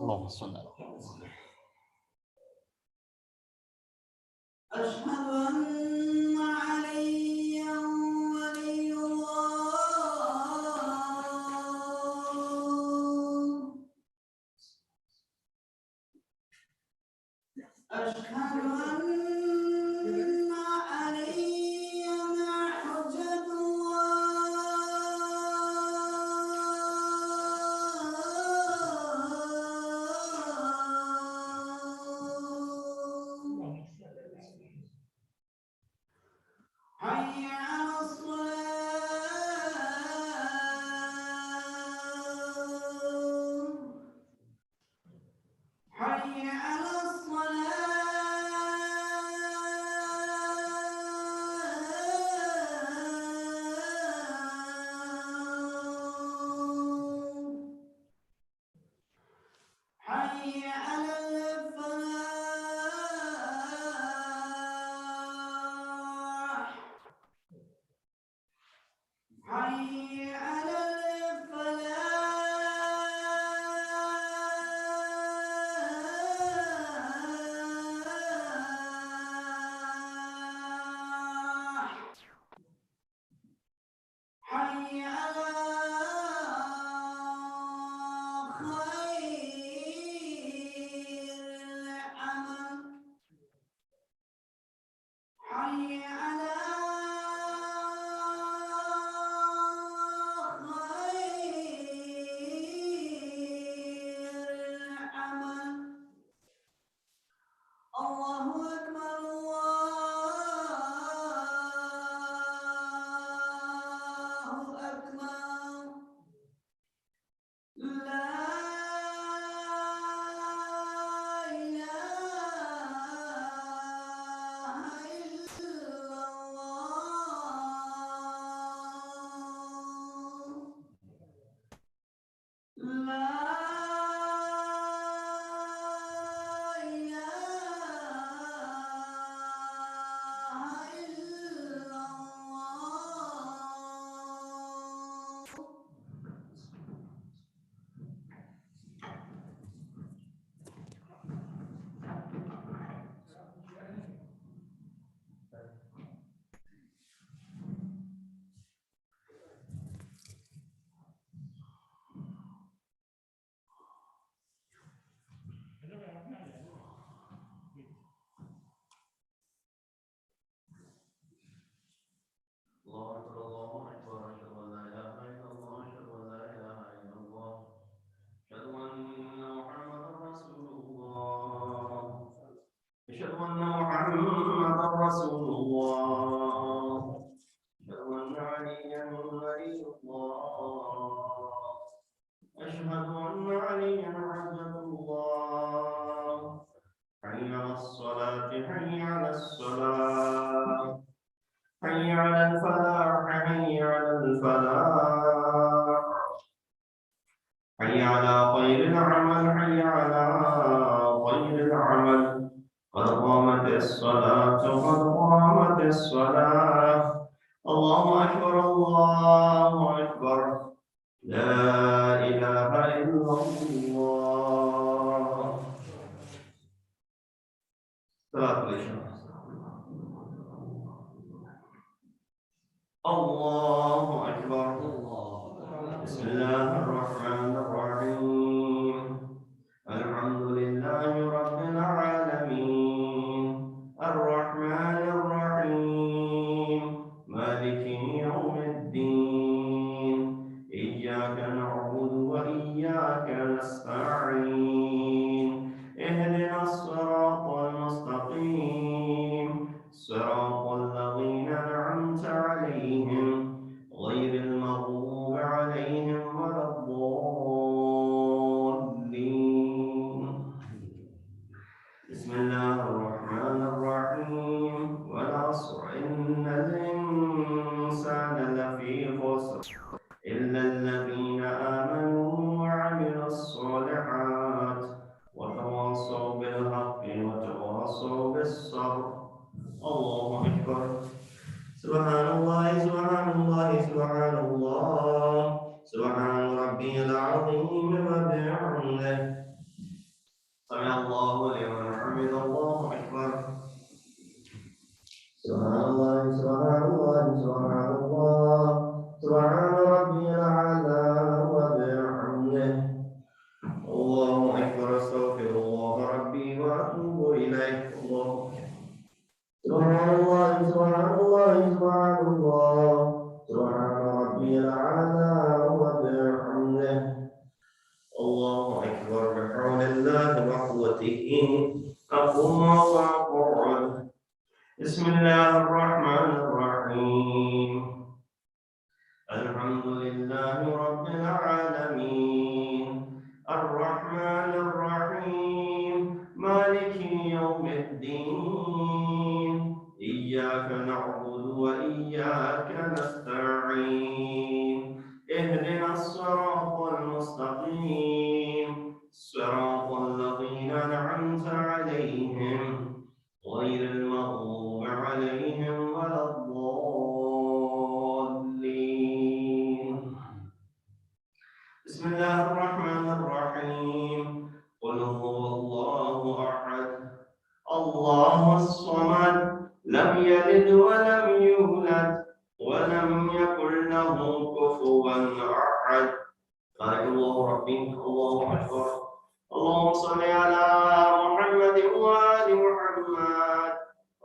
اللهم صل على أشهد أن عليا ولي الله أشهد أن عليا حجة الله حي على الصلاة حي على الصلاة حي على الفلاح حي على الفلاح حي على خير العمل حي على خير العمل الله أكبر الله أكبر لا إله إلا الله لا إله إلا الله أكبر أشهد أن لا إله إلا الله أشهد أن لا إله إلا الله أشهد أن محمدا رسول الله أشهد أن محمدا رسول الله أشهد أن عليا ولي الله أشهد أن عليا حجة الله حي على الصلاة حي على الصلاة حي على الفلاح حي على الفلاح حي على خير العمل حي على خير العمل قد قامت الصلاة قد قامت الصلاة الله أكبر الله أكبر لا إله إلا الله صلاة العشاء الله أكبر بسم الله الرحمن الرحيم الحمد لله رب العالمين الرحمن الرحيم مالك يوم الدين إياك نعبد فقم واقعد. بسم الله الرحمن الرحيم. الحمد لله رب العالمين الرحمن الرحيم مالك يوم الدين إياك نعبد وإياك نستعين اهدنا الصراط المستقيم صراط الذين أنعمت عليهم غير المغضوب عليهم ولا الضالين. بسم الله الرحمن الرحيم. قل هو الله أحد الله الصمد لم يلد ولم يولد ولم يكن له كفوا أحد. بارك الله ربي. الله أكبر. اللهم صل على محمد وآل محمد.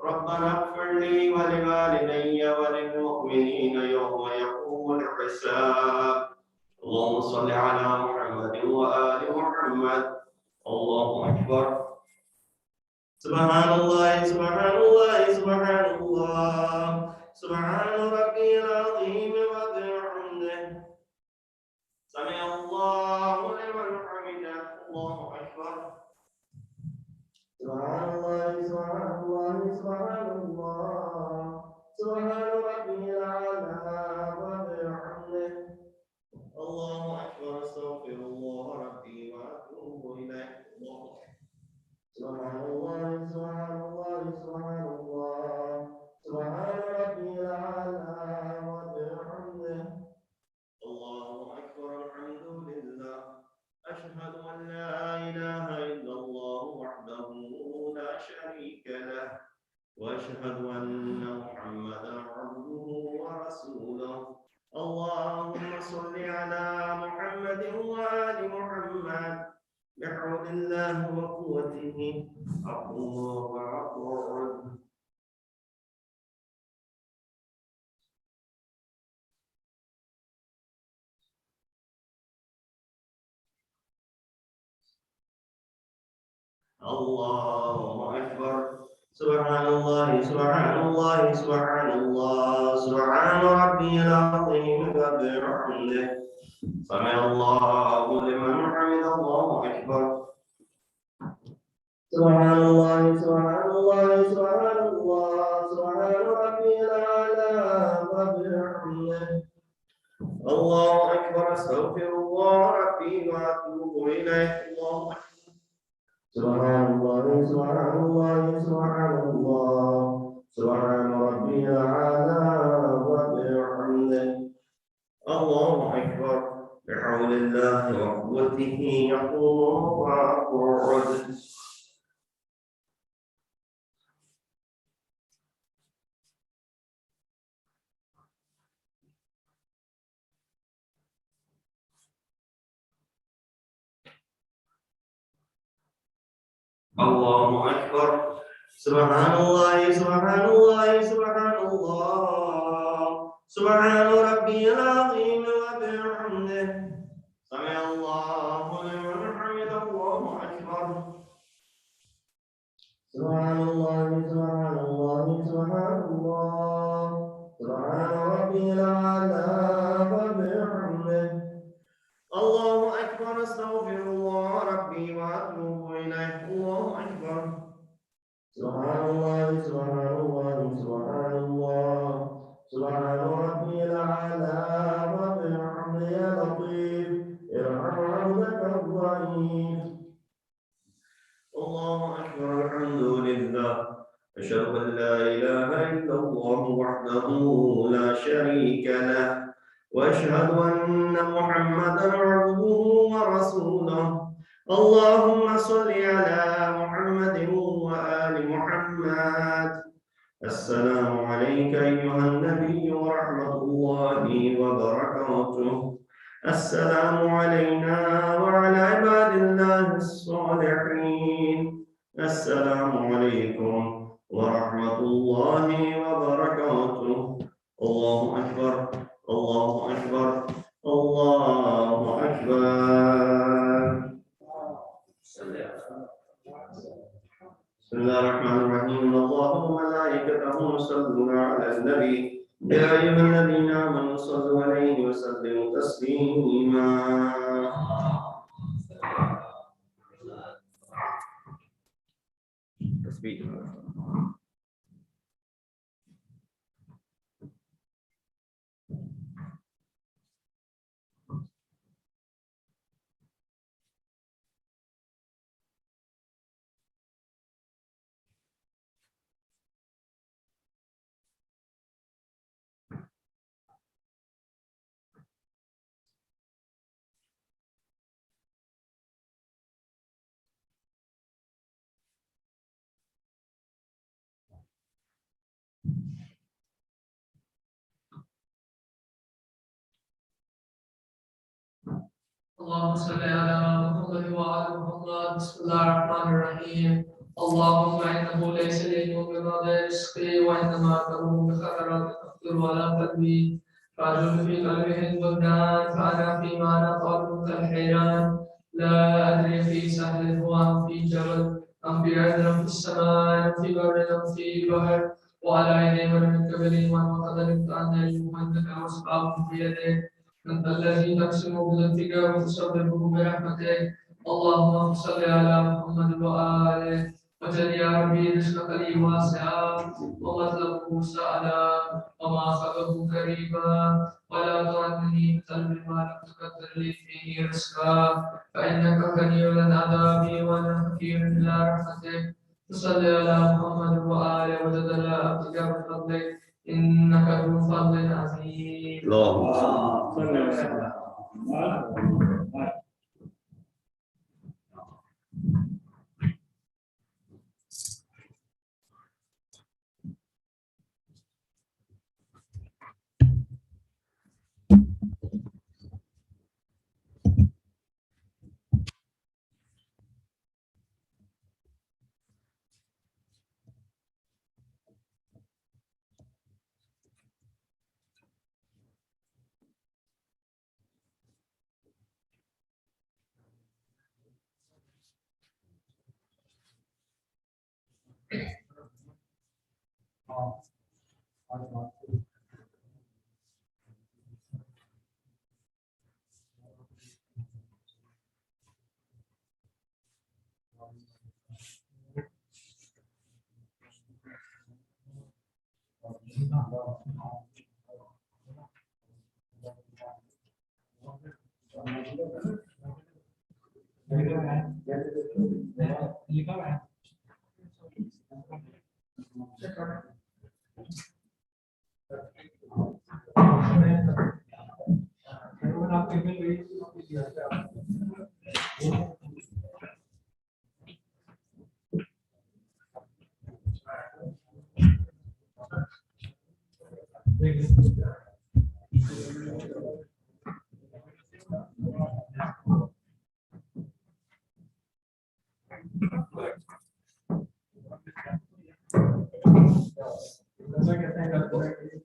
ربنا اغفر لي ولوالدي وللمؤمنين يوم يقوم الحساب. اللهم صل على محمد وآل محمد. الله أكبر. سبحان الله سبحان الله سبحان الله سبحان ربي العظيم وبحمده. سمع الله لمن حمده. الله أكبر. سبحان الله سبحان الله سبحان الله سبحان ربي الأعلى وبحمده. الله أكبر. أستغفر الله ربي وأتوب إليه. الله أكبر. سبحان الله سبحان الله سبحان الله سبحان ربي الأعلى وبحمده. الله أكبر. الحمد لله. أشهد أن لا إله إلا الله وحده لا شريك له وأشهد أن محمدا عبده ورسوله. اللهم صل على محمد وآل محمد بحول الله وقوته أقوم وأقعد. الله أكبر. سبحان الله سبحان الله سبحان الله سبحان ربي العظيم وبحمده. سمع الله لمن حمده. الله أكبر. سبحان الله سبحان الله سبحان الله سبحان ربي الأعلى وبحمده. الله أكبر. أستغفر الله ربي وأتوب إليه. الله أكبر. سبحان الله سبحان الله سبحان الله سبحان ربي الأعلى وبحمده. الله أكبر. بحول الله وقوته يقوم وأقعد. الله أكبر. سبحان الله سبحان الله سبحان الله سبحان ربي العظيم وبحمده. سمع الله لمن حمده. الله أكبر. سبحان الله سبحان الله سبحان الله سبحان ربي الأعلى وبحمده. الله أكبر. أستغفر الله ربي وأتوب إليه. الله أكبر. سبحان الله سبحان الله سبحان الله سبحان ربي الأعلى وبحمده. يا لطيف ارحم عبدك الضعيف. الله أكبر. الحمد لله. أشهد أن لا إله إلا الله وحده لا شريك له وأشهد أن محمدا عبده ورسوله. اللهم صل على محمد وآل محمد. السلام عليك أيها النبي ورحمة الله وبركاته. السلام علينا وعلى عباد الله الصالحين. السلام عليكم ورحمة الله وبركاته. الله أكبر. الله أكبر. الله أكبر. آمنوا صلوا على النبي يا أيها الذين آمنوا صلوا عليه وسلموا تسليما. تسبيح. اللهم صل على محمد وعلى محمد. بسم الله الرحمن الرحيم. اللهم انه ليس لي من رزقي وانما تروم بخطرات تخطر على قلبي فاجل في قلبه البلدان فانا فيما انا طالب كالحيران لا ادري في سهل هو ام في جبل ام في ارض ام في السماء ام في بر ام في بحر وعلى يدي من قبلي وقد علمت ان المهندك واصحابه بيده أنت الذي تقسم بذاتك وتصرفه برحمتك. اللهم صل على محمد وآله وجل يا ربي رزقك لي واسعا ومطلبه سعدا ومعصبه كريما ولا تعنني بقلب ما لم تقدر لي فيه رزقا فإنك غني عن عذابي وأنا فقير إلى رحمتك. فصل على محمد وآله وجل عبدك بفضلك إنك ذو فضل عظيم. اللهم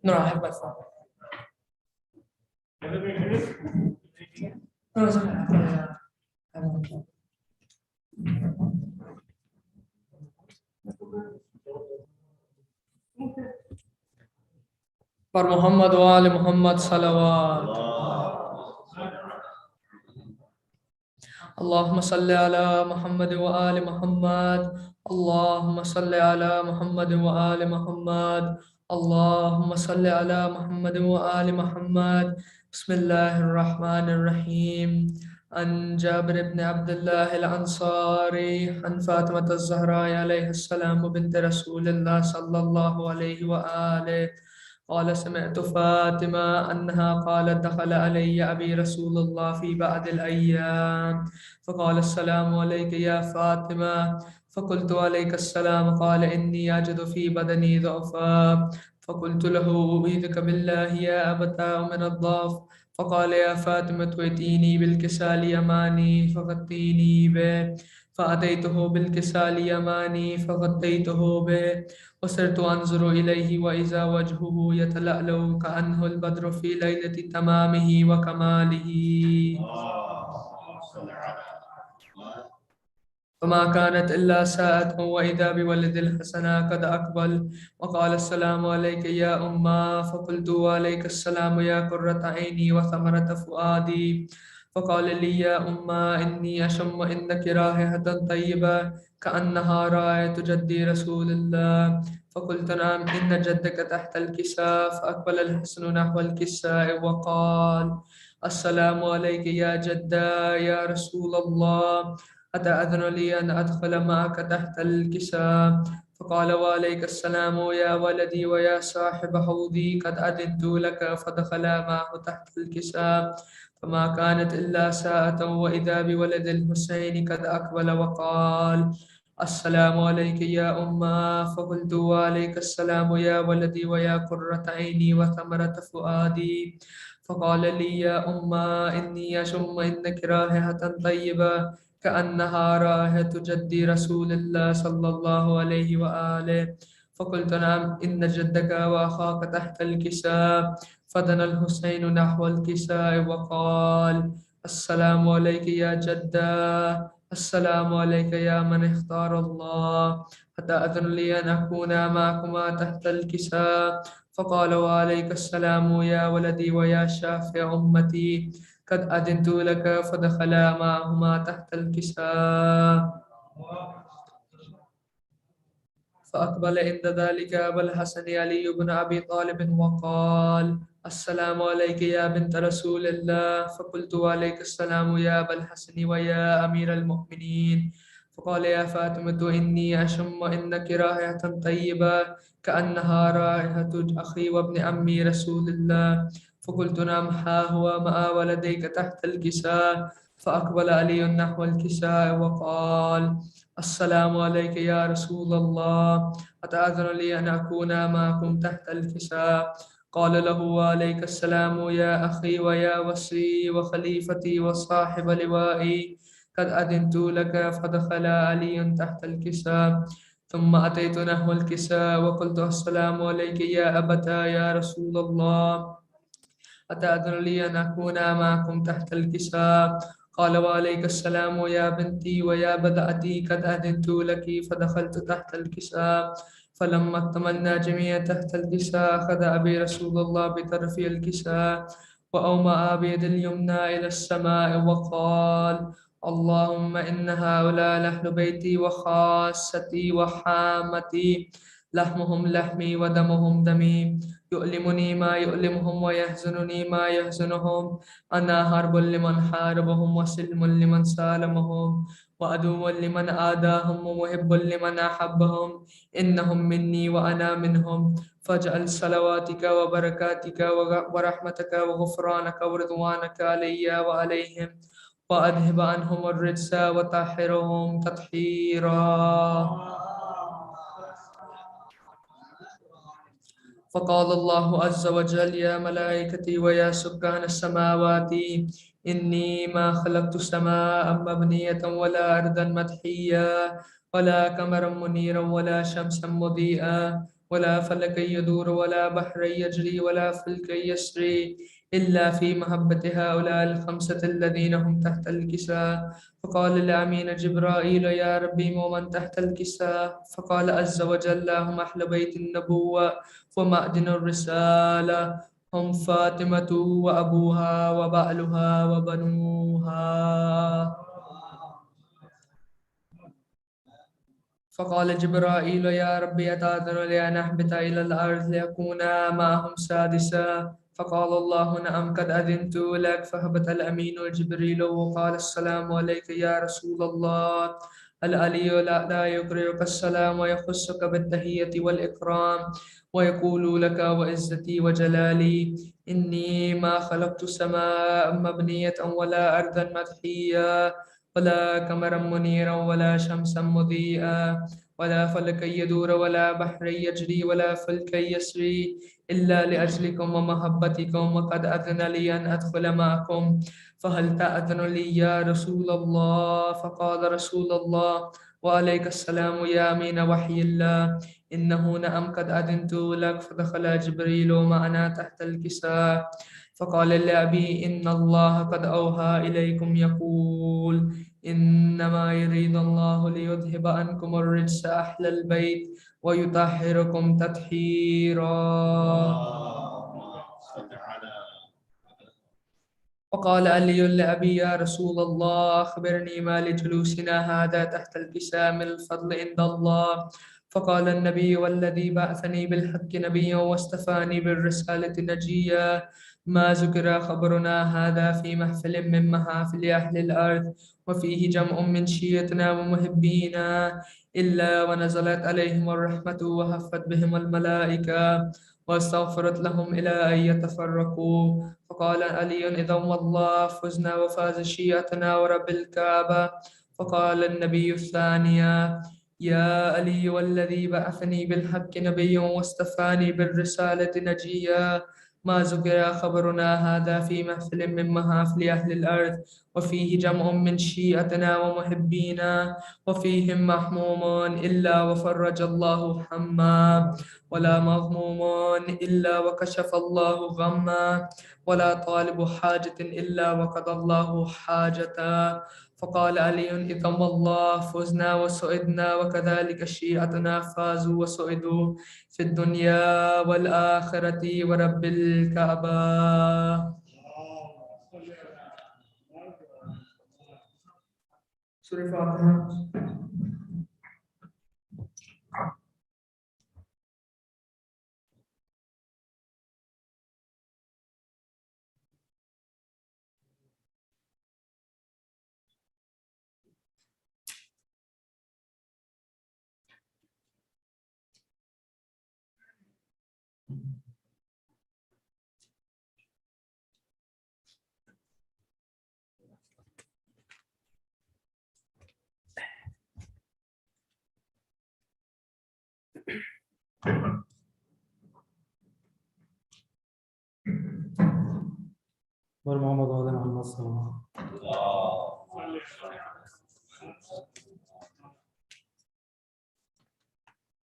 No, I have my phone. No, it's okay. I have my phone. پر محمد و آل محمد صلوات. اللهم صل على محمد وآل محمد. اللهم صل على محمد وآل محمد. اللهم صل على محمد وآل محمد. بسم الله الرحمن الرحيم. عن جابر بن عبد الله الأنصاري عن فاطمة الزهراء عليه السلام بنت رسول الله صلى الله عليه وآله قال سمعت فاطمة أنها قالت دخل علي أبي رسول الله في بعض الأيام فقال السلام عليك يا فاطمة فقلت عليك السلام قال إني أجد في بدني ضعفا فقلت له أعيذك بالله يا أبتاه من الضعف فقال يا فاطمة ائتيني بالكسال يماني فغطيني به فأتيته بالكسال يماني فغطيته به وصرت أنظر إليه وإذا وجهه يتلألأ كأنه البدر في ليلة تمامه وكماله. فما كانت إلا ساعة وإذا بولد الحسنى قد أقبل وقال السلام عليك يا أمة، فقلت وعليك السلام يا قرة عيني وثمرة فؤادي. فقال لي يا أمة إني أشم إنك رائحة طيبة كأنها رائحة جدي رسول الله. فقلت نعم إن جدك تحت الكساء. فأقبل الحسن نحو الكساء وقال السلام عليك يا جدا يا رسول الله، أتأذن لي أن أدخل معك تحت الكساء؟ فقال وعليك السلام يا ولدي ويا صاحب حوضي، قد أذنت لك. فدخلا معه تحت الكساء. فما كانت إلا ساعة وإذا بولد الحسين قد أقبل وقال السلام عليك يا أمة. فقلت وعليك السلام يا ولدي ويا قرة عيني وثمرة فؤادي. فقال لي يا أمة إني أشم إنك رائحة طيبة كأنها رائحة جدي رسول الله صلى الله عليه وآله. فقلت نعم إن جدك وأخاك تحت الكساء. فدنا الحسين نحو الكساء وقال السلام عليك يا جدا، السلام عليك يا من اختار الله، أتأذن لي أن أكون معكما تحت الكساء؟ فقال وعليك السلام يا ولدي ويا شافع أمتي، قد أذنت لك. فدخلا معهما تحت الكساء. فأقبل عند ذلك أبا الحسن علي بن أبي طالب وقال السلام عليك يا بنت رسول الله. فقلت وعليك السلام يا أبا الحسن ويا أمير المؤمنين. فقال يا فاطمة إني أشم إنك رائحة طيبة كأنها رائحة أخي وابن عمي رسول الله. فقلت نعم ها هو مع ولديك تحت الكساء. فأقبل علي نحو الكساء وقال السلام عليك يا رسول الله، أتأذن لي أن أكون معكم تحت الكساء؟ قال له وعليك السلام يا أخي ويا وصي وخليفتي وصاحب لوائي، قد أذنت لك. فدخل علي تحت الكساء. ثم أتيت نحو الكساء وقلت السلام عليك يا أبتا يا رسول الله، أتأذن لي أن أكون معكم تحت الكساء؟ قال وعليك السلام يا بنتي ويا بدأتي، قد أذنت لك. فدخلت تحت الكساء. فلما اكتملنا جميعا تحت الكساء أخذ أبي رسول الله بطرف الكساء وأومأ بيد اليمنى إلى السماء وقال اللهم إن هؤلاء لأهل بيتي وخاصتي وحامتي، لحمهم لحمي ودمهم دمي، يؤلمني ما يؤلمهم ويحزنني ما يحزنهم. أنا حرب لمن حاربهم وسلم لمن سالمهم وعدو لمن آداهم ومحب لمن أحبهم. إنهم مني وأنا منهم، فاجعل صلواتك وبركاتك ورحمتك وغفرانك ورضوانك علي وعليهم، وأذهب عنهم الرجس وطهرهم تطهيرا. فقال الله عز وجل يا ملائكتي ويا سكان السماوات إني ما خلقت سماء مبنية ولا أرضا مدحيا ولا قمرا منيرا ولا شمسا مضيئا ولا فلكا يدور ولا بحرا يجري ولا فلكا يسري إلا في محبة هؤلاء الخمسة الذين هم تحت الكساء. فقال الأمين جبرائيل يا ربي ومن تحت الكساء؟ فقال عز وجل هم أهل بيت النبوة ومعدن الرسالة، هم فاطمة وأبوها وبعلها وبنوها. فقال جبرائيل يا ربي أتأذن لي أن أهبط إلى الأرض لأكون معهم سادسا؟ فقال الله نعم قد أذنت لك. فهبط الأمين جبريل وقال السلام عليك يا رسول الله. العلي لا يقرئك السلام ويخصك بالتحية والإكرام ويقول لك وعزتي وجلالي إني ما خلقت سماء مبنية ولا أرضا مدحية ولا قمرا منيرا ولا شمسا مضيئا ولا فلكا يدور ولا بحر يجري ولا فلك يسري إلا لأجلكم ومحبتكم، وقد أذن لي أن أدخل معكم، فهل تأذن لي يا رسول الله؟ فقال رسول الله وعليك السلام يا أمين وحي الله، إنه نعم قد أذنت لك. فدخل جبريل معنا تحت الكساء. فقال لأبي إن الله قد أوحى إليكم يقول إنما يريد الله ليذهب عنكم الرجس أهل البيت ويطهركم تطهيرا. وقال علي لأبي يا رسول الله أخبرني ما لجلوسنا هذا تحت الكساء من الفضل عند الله. فقال النبي والذي بعثني بالحق نبيا واستفاني بالرسالة نجيا ما ذكر خبرنا هذا في محفل من محافل أهل الأرض وفيه جمع من شيعتنا ومحبينا إلا ونزلت عليهم الرحمة وحفت بهم الملائكة واستغفرت لهم إلى أن يتفرقوا. فقال علي إذا والله فزنا وفاز شيعتنا ورب الكعبة. فقال النبي الثانية يا علي والذي بعثني بالحق نبيا واستفاني بالرسالة نجيا ما ذكر خبرنا هذا في محفل من محافل أهل الأرض وفيه جمع من شيعتنا ومحبينا وفيهم محموم إلا وفرج الله حما ولا مغموم إلا وكشف الله غما ولا طالب حاجة إلا وقضى الله حاجته. فقال علي إذا والله فزنا وسعدنا وكذلك شيعتنا فازوا وسعدوا في الدنيا والآخرة ورب الكعبة. سورة فاتحة. محمد وعلى محمد صلى الله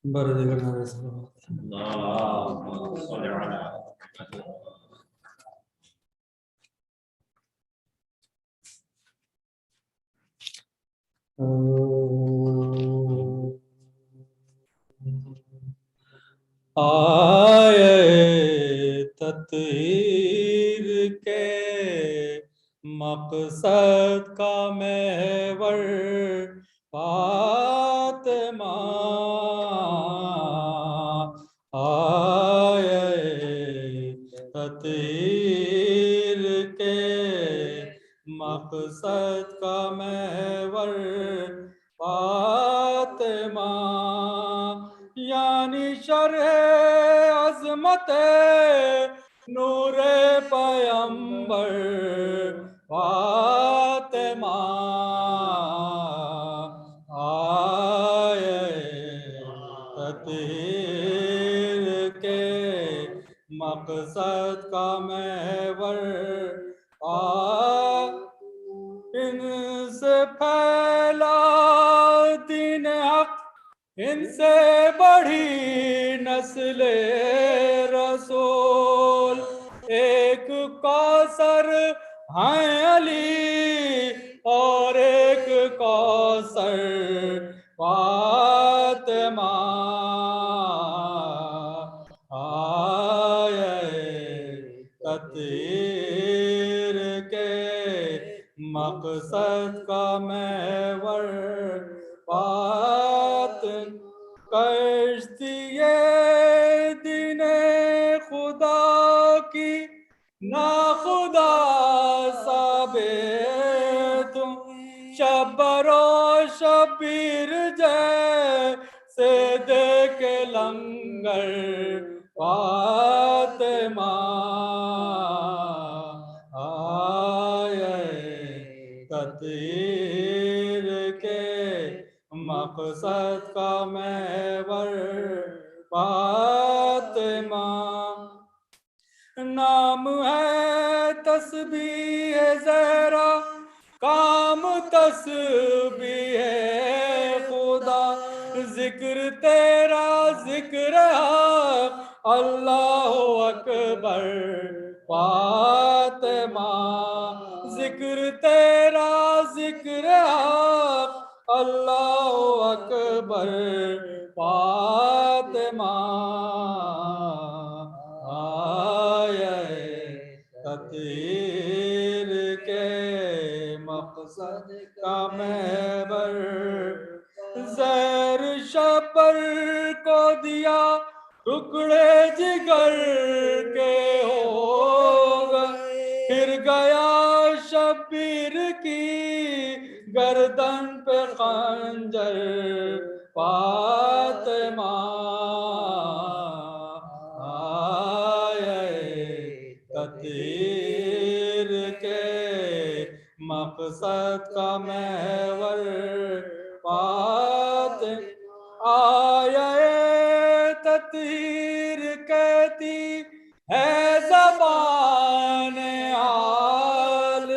بارك الله فيك. اللهم صل على آئے تطہیر کے مقصد کا محور فاطمہ آئے تطہیر کے مقصد کا محور فاطمہ یعنی شرح عظمت نور پیمبر فاطمہ آئے تطہیر کے مقصد کا محور ان سے پھیلا دین حق ان سے بڑھی نسل رسول ایک کوثر ہیں علی اور ایک کوثر فاطمہ آئے تطہیر کے مقصد کا محور کشتی دین خدا کی ناخدا ثابت شبر و شبیر جیسے دیکھ لنگر فاطمہ آئے تطہیر کے مقصد کا محور فاطمہ نام ہے تسبیح زہرا کام تسبیح خدا ذکر تیرا ذکر حق اللہ اکبر فاطمہ ذکر تیرا ذکر حق اللہ اکبر فاطمہ آئے تطہیر کے مقصد کا محور زہر شپر کو دیا ٹکڑے جگر کے ہو گئے پھر گیا شبیر کی گردن پہ خنجر فاطمہ آئے تطہیر کے مقصد کا محور فاطمہ آئے تطہیر کہتی ہے زبان حال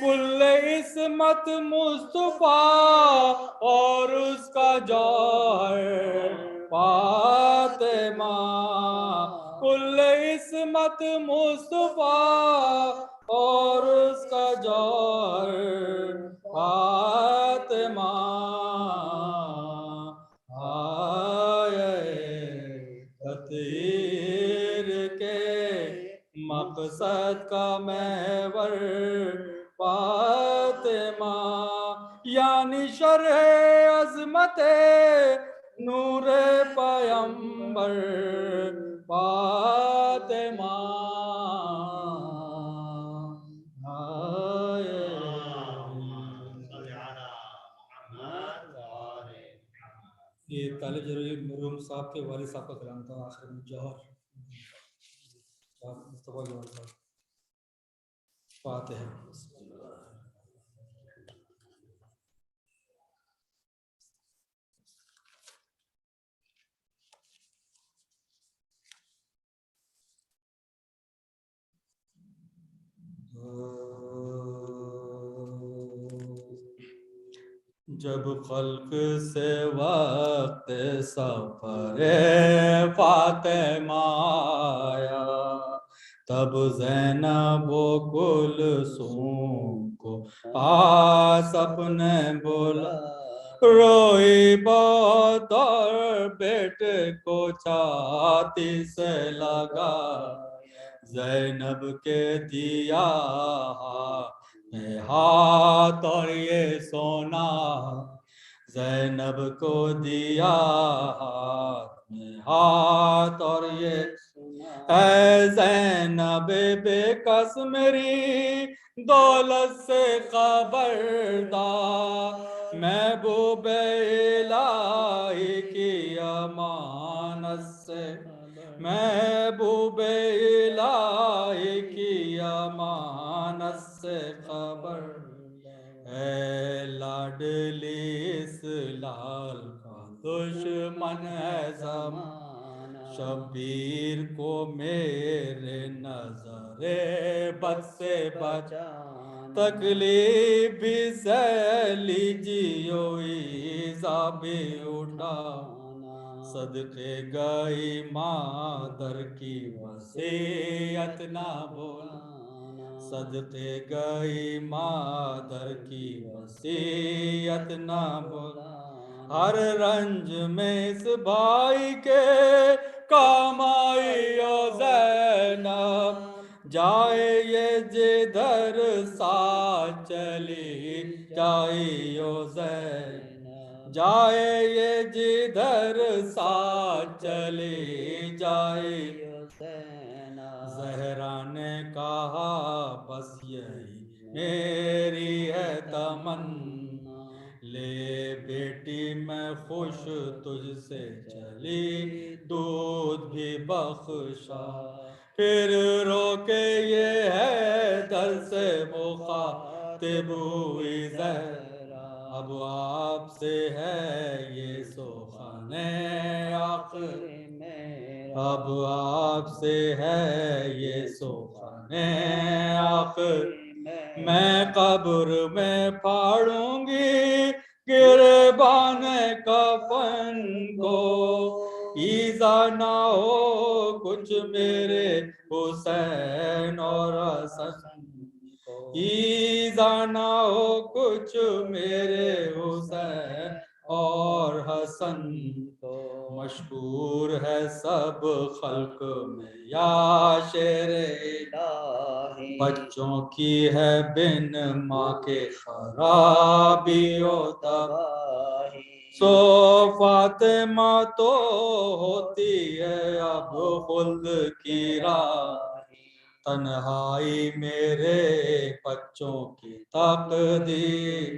کل عصمت مصطفیٰ اور اس کا جوہر فاطمہ کل عصمت مصطفیٰ اور اس کا جوہر فاطمہ تطہیر کے مقصد کا محور فاطمہ یعنی شرح عظمت نور پیمبر فاطمہ یہ طالب جلیل مرحوم صاحب کے والد صاحب کا کلام تھا آخر میں جوہر مصطفیٰ جوہر صاحب فاتحہ جب خلق سے وقت سفر فاطمہ آیا تب زینب و کلثوم کو پاس اپنے بولا روئی بہت اور بیٹے کو چھاتی سے لگا زینب کے دیا ہاتھ اور یہ سونا زینب کو دیا ہاتھ میں ہاتھ اور یہ اے زینب بے کس میری دولت سے خبردار محبوب الہی کی امانت سے محبوب الہی کی امانت سے خبر اے لاڈلی اس لال کا دشمن ہے زمانہ شبیر کو میرے نظر بد سے بچانا تکلیف بھی سہ لیجیو ایزا بھی اٹھانا صدقے گئی مادر کی وصیت نہ بھولانا صدقے گئی مادر کی وصیت نہ بھولانا ہر رنج میں اس بھائی کے کام آئی او زینب جائے یہ جدھر ساتھ چلی جائی او زینب جائے یہ جدھر ساتھ چلی جائی او زینب زہرا نے کہا بس یہی میری ہے تمنا لے بیٹی میں خوش تجھ سے چلی دودھ بھی بخشا پھر رو کے یہ ہے دل سے مخاطب ہوئی زہرا اب آپ سے ہے یہ سخن آخری میرا اب آپ سے ہے یہ سخن آخری میں قبر میں پھاڑوں گی گربان کفن کو ایزا نہ ہو کچھ میرے حسین اور حسن کو، ایزا نہ ہو کچھ میرے حسین اور حسن کو، مشہور ہے سب خلق میں یا شیر الہی، بچوں کی ہے بن ماں کے خرابی و تباہی، سو فاطمہ تو ہوتی ہے اب خلد کی راہی، تنہائی میرے بچوں کی تقدیر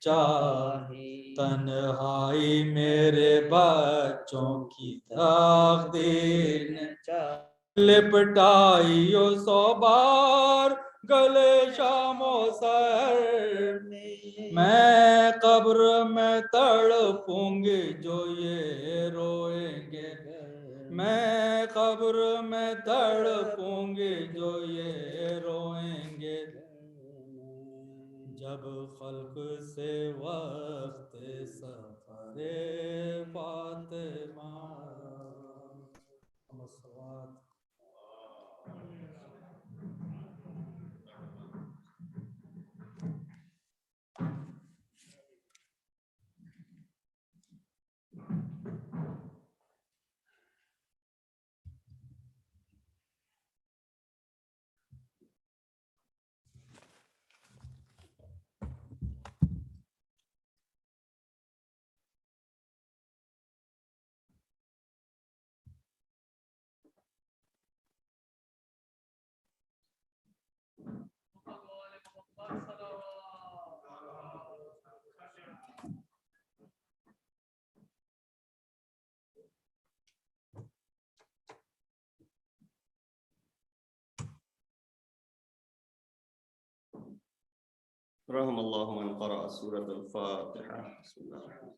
چاہی، تنہائی میرے بچوں کی تقدیر چاہی، لپٹائیو سو بار گلے شام و سحر، میں قبر میں تڑپوں گی جو یہ روئیں گے، میں قبر میں تڑپوں گی جو یہ روئیں گے، جب خلق سے وقت سفر فاطمہ الصلوات. رحم الله من قرأ سورة الفاتحة. بسم الله الرحمن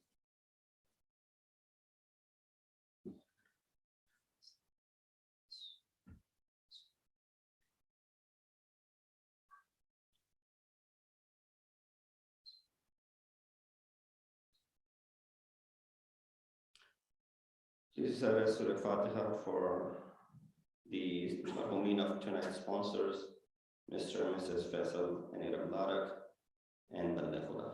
Jesus read Surah Fatiha for the Marhumin of tonight's sponsors, Mr. and Mrs. Faisal and Ira Barak, and Balafullah.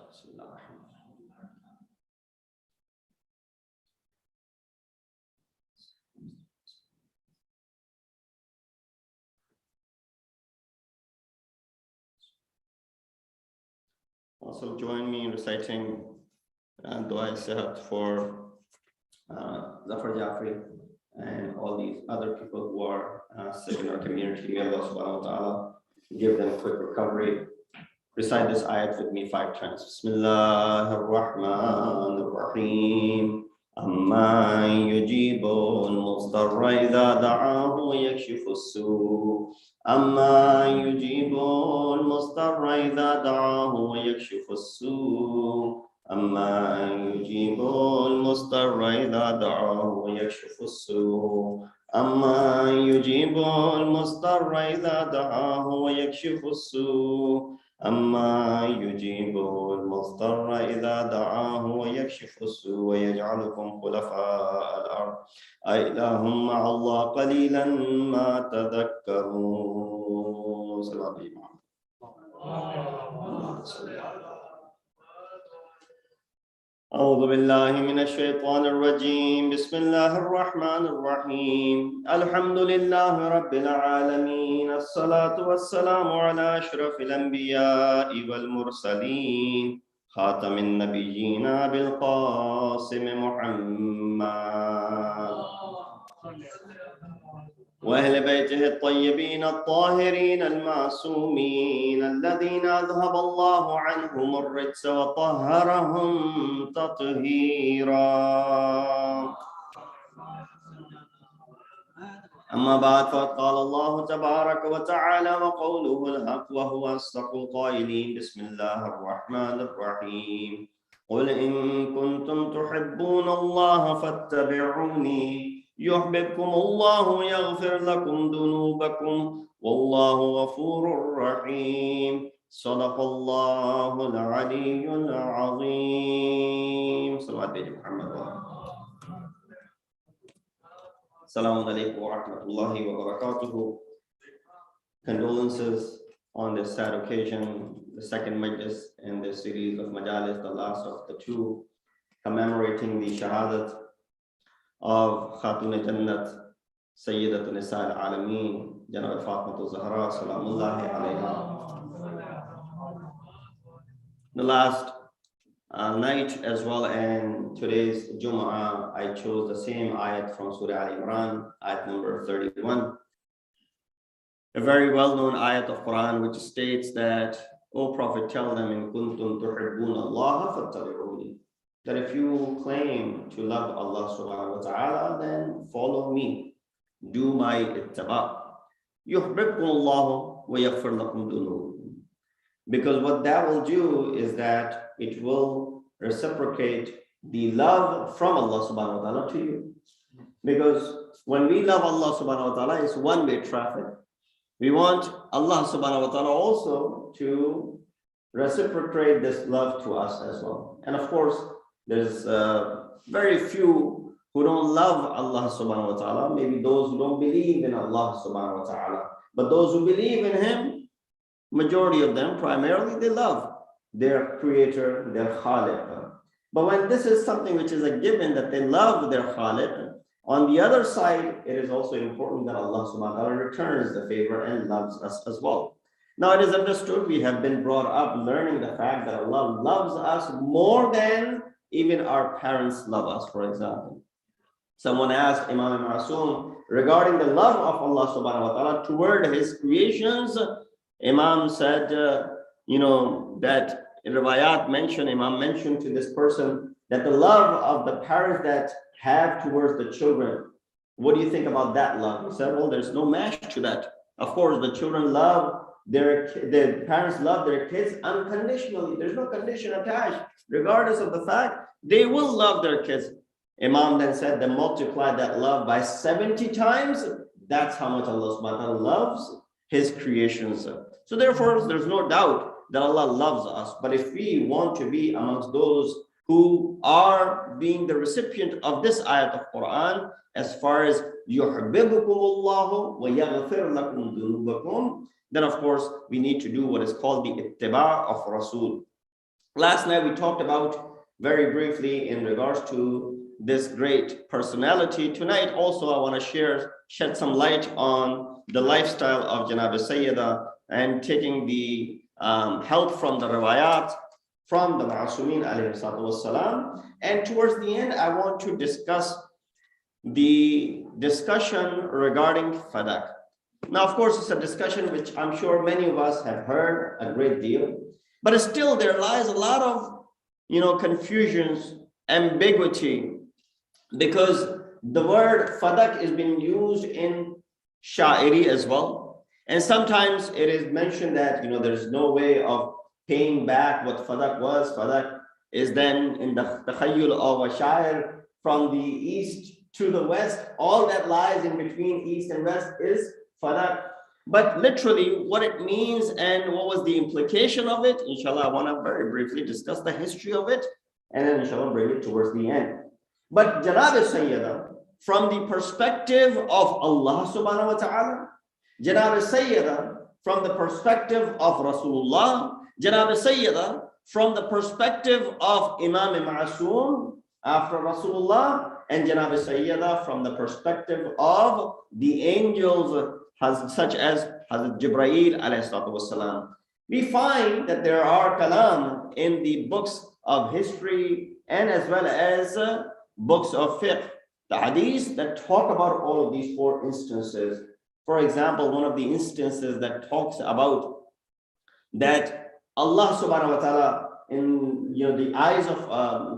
Also join me in reciting Dua Sehat for Zafar Jafri and all these other people who are sick in our community. May Allah subhanahu wa ta'ala give them quick recovery. Recite this ayat with me 5 times. Bismillah ar-Rahman ar-Rahim. Amma yujibu al-mustarra idha da'ahu wa yakshifu as-su'. Amma yujibu al-mustarra idha da'ahu wa yakshifu as-su'. أما يجيب المضطر إذا دعاه ويكشف السوء أما يجيب المضطر إذا دعاه ويكشف السوء أما يجيب المضطر إذا دعاه ويكشف السوء ويجعلكم خلفاء الأرض أإله مع الله قليلا ما تذكرون. صلى الله عليه وسلم. أعوذ بالله من الشيطان الرجيم. بسم الله الرحمن الرحيم. الحمد لله رب العالمين. الصلاة والسلام على أشرف الأنبياء والمرسلين خاتم النبيين أبي القاسم محمد وأهل بيته الطيبين الطاهرين المعصومين الذين أذهب الله عنهم الرجس وطهرهم تطهيرا. أما بعد فقد قال الله تبارك وتعالى وقوله الحق وهو أصدق القائلين. بسم الله الرحمن الرحيم. قل إن كنتم تحبون الله فاتبعوني يحببكم الله يغفر لكم ذنوبكم والله غفور رحيم. صدق الله العلي العظيم. صلوات محمد. Assalamu alaikum wa rahmatullahi wa barakatuhu. Condolences on this sad occasion, the second majlis in this series of majalis, the last of the two, commemorating the Shahadat of Khatun Jannat, Sayyidat Nisa al-Alameen, Janab Fatima Zehra, Salamullahi alayha. The last night as well, and today's Jum'ah, I chose the same ayat from Surah Al-Imran, ayat number 31. A very well-known ayat of Quran which states that, O Prophet, tell them, in kuntum tuhibbun Allah fattabi'uni, that if you claim to love Allah subhanahu wa ta'ala, then follow me, do my ittaba. Yuhibbukum Allah wa yaghfir lakum dunubakum. Because what that will do is that it will reciprocate the love from Allah subhanahu wa ta'ala to you. Because when we love Allah subhanahu wa ta'ala, it's one-way traffic. We want Allah subhanahu wa ta'ala also to reciprocate this love to us as well. And of course, there's very few who don't love Allah subhanahu wa ta'ala, maybe those who don't believe in Allah subhanahu wa ta'ala. But those who believe in Him, majority of them, primarily, they love their Creator, their Khaliq. But when this is something which is a given that they love their Khaliq, on the other side, it is also important that Allah subhanahu wa ta'ala returns the favor and loves us as well. Now it is understood, we have been brought up learning the fact that Allah loves us more than even our parents love us, for example. Someone asked Imam Ma'asum regarding the love of Allah subhanahu wa ta'ala toward His creations. Imam said, that in Riwayat Imam mentioned to this person that the love of the parents that have towards the children, what do you think about that love? He said, well, there's no match to that. Of course, the children love the parents love their kids unconditionally. There's no condition attached. Regardless of the fact, they will love their kids. Imam then said, then multiply that love by 70 times. That's how much Allah subhanahu wa ta'ala loves His creations. So therefore, there's no doubt that Allah loves us. But if we want to be amongst those who are being the recipient of this ayat of Quran, as far as yuhibbukum Allah wa yaghfir lakum dunubakum, then of course we need to do what is called the ittiba of Rasul. Last night we talked about very briefly in regards to this great personality. Tonight also I want to shed some light on the lifestyle of Janab Sayyida and taking the help from the riwayat from the Ma'asumin alayhi salatu wassalam. And towards the end, I want to discuss the discussion regarding fadak. Now, of course, it's a discussion which I'm sure many of us have heard a great deal, but still there lies a lot of, confusions, ambiguity, because the word fadak is being used in sha'iri as well. And sometimes it is mentioned that, there's no way of paying back what fadak was. Fadak is then in the takhayyul of a shair from the east to the west. All that lies in between east and west is fadak. But literally what it means and what was the implication of it, inshallah, I want to very briefly discuss the history of it and then inshallah bring it towards the end. But Janab Sayyida, from the perspective of Allah subhanahu wa ta'ala, Janab Sayyida, from the perspective of Rasulullah, Janab Sayyida, from the perspective of Imam Ma'asum after Rasulullah, and Janab Sayyida from the perspective of the angels such as Hazrat Jibreel alayhi salatu wassalam. We find that there are kalam in the books of history and as well as books of fiqh, the hadith that talk about all of these four instances. For example, one of the instances that talks about that Allah subhanahu wa ta'ala in the eyes of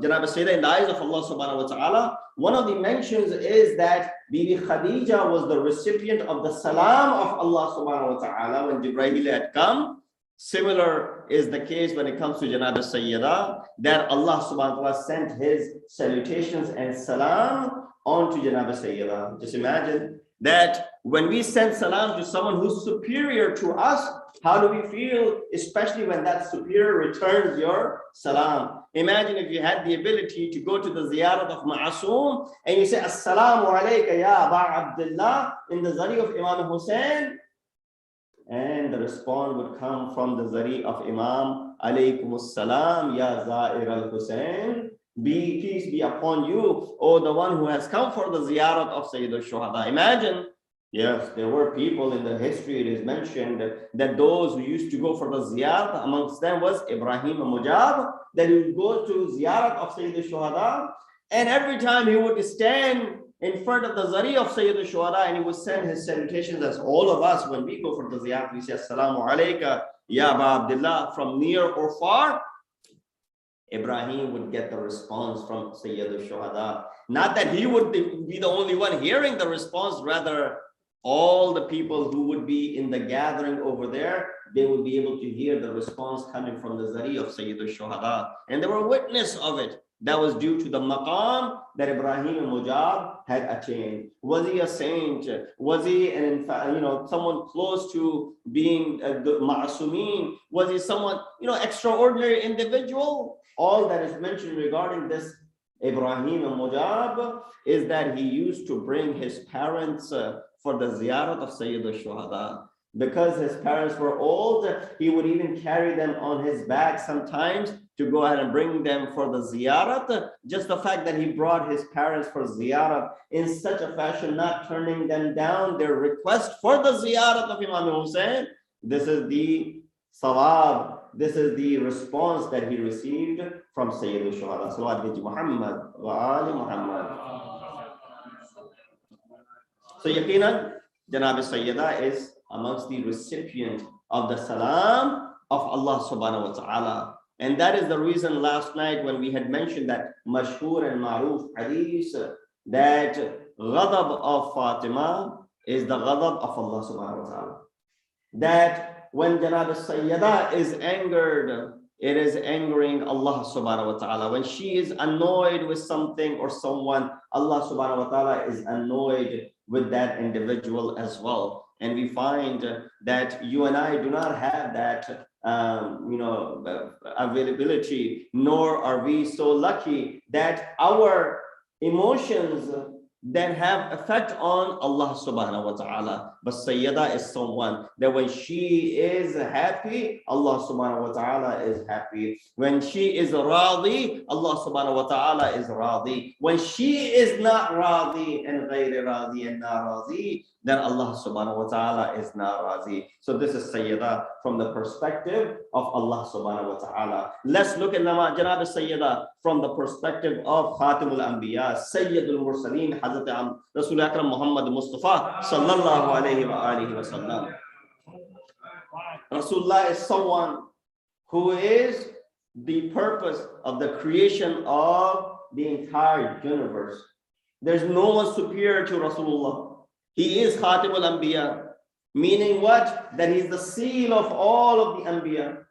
Janab Sayyida, in the eyes of Allah subhanahu wa ta'ala, one of the mentions is that Bibi Khadija was the recipient of the salam of Allah subhanahu wa ta'ala when Jibreel had come. Similar is the case when it comes to Janab Sayyida, that Allah subhanahu wa ta'ala sent His salutations and salam onto Janab Sayyida. Just imagine that when we send salam to someone who's superior to us, how do we feel, especially when that superior returns your salam? Imagine if you had the ability to go to the ziyarat of Ma'asum and you say, Assalamu alayka ya Aba Abdullah in the zari of Imam Hussein, and the response would come from the zari of Imam, Alaykum Assalam ya Zair al-Hussein. Peace be upon you, O the one who has come for the ziyarat of Sayyid al-Shuhada. Imagine, yes, there were people in the history, it is mentioned that those who used to go for the ziyarat, amongst them was Ibrahim Mujab, that he would go to ziyarat of Sayyid al-Shuhada, and every time he would stand in front of the zari of Sayyid al-Shuhada and he would send his salutations, as all of us, when we go for the ziyarat, we say, Assalamu alayka ya Aba Abdullah, from near or far. Ibrahim would get the response from Sayyid al-Shuhada. Not that he would be the only one hearing the response, rather all the people who would be in the gathering over there, they would be able to hear the response coming from the zari of Sayyid al-Shuhada. And they were witness of it. That was due to the maqam that Ibrahim Mujab had attained. Was he a saint? Was he someone close to being the ma'asumeen? Was he someone extraordinary individual? All that is mentioned regarding this Ibrahim Mujab is that he used to bring his parents for the ziyarat of Sayyid al-Shuhada. Because his parents were old, he would even carry them on his back sometimes to go ahead and bring them for the ziyarat. Just the fact that he brought his parents for ziyarat in such a fashion, not turning them down their request for the ziyarat of Imam Hussein, this is the sawab, this is the response that he received from Sayyid al-Shuhada. Salawat Muhammad wa ali Muhammad. So yaqinan, Janab Sayyida is amongst the recipient of the salam of Allah subhanahu wa ta'ala. And that is the reason last night when we had mentioned that mashhur and ma'ruf hadith, that ghadab of Fatima is the ghadab of Allah subhanahu wa ta'ala. That when Janab Sayyida is angered, it is angering Allah subhanahu wa ta'ala. When she is annoyed with something or someone, Allah subhanahu wa ta'ala is annoyed with that individual as well. And we find that you and I do not have that availability, nor are we so lucky that our emotions then have effect on Allah subhanahu wa ta'ala. But Sayyida is someone that when she is happy, Allah subhanahu wa ta'ala is happy. When she is radi, Allah subhanahu wa ta'ala is radi. When she is not radi and ghayri radi and not radi, then Allah subhanahu wa ta'ala is not razi. So this is Sayyida from the perspective of Allah subhanahu wa ta'ala. Let's look at Janab Sayyida from the perspective of Khatimul Anbiya, Sayyidul Mursaleen, Hazrat Rasul Akram Muhammad Mustafa sallallahu alayhi wa alihi wa sallam. Rasulullah is someone who is the purpose of the creation of the entire universe. There's no one superior to Rasulullah. He is Khatimul Anbiya, meaning what? That he's the seal of all of the Anbiya,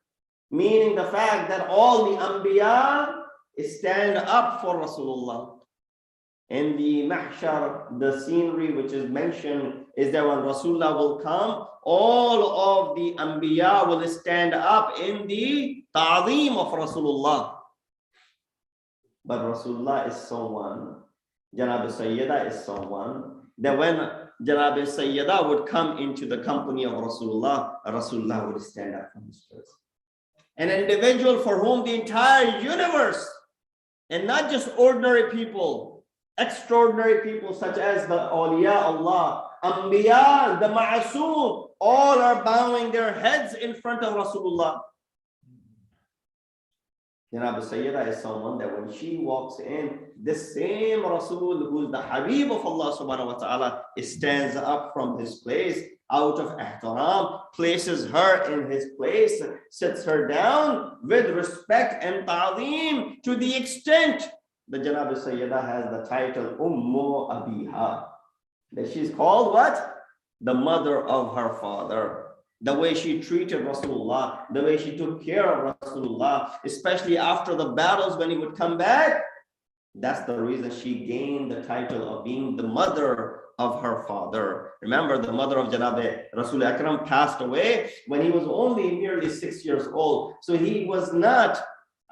meaning the fact that all the Anbiya stand up for Rasulullah. In the mahshar, the scenery which is mentioned is that when Rasulullah will come, all of the Anbiya will stand up in the ta'zeem of Rasulullah. But Rasulullah is someone, Janab Sayyida is someone, that when Janab Sayyida would come into the company of Rasulullah, Rasulullah would stand up from his place. An individual for whom the entire universe, and not just ordinary people, extraordinary people such as the awliya Allah, Anbiya, the Ma'asum, all are bowing their heads in front of Rasulullah. Janab Sayyida is someone that when she walks in, this same Rasul who is the Habib of Allah subhanahu wa ta'ala stands up from his place out of ihtaram, places her in his place, sits her down with respect and ta'zeem, to the extent that Janab Sayyida has the title Ummu Abiha, that she's called what? The mother of her father. The way she treated Rasulullah, the way she took care of Rasulullah, especially after the battles when he would come back, that's the reason she gained the title of being the mother of her father. Remember, the mother of Janabe Rasul Akram passed away when he was only merely 6 years old. So he was not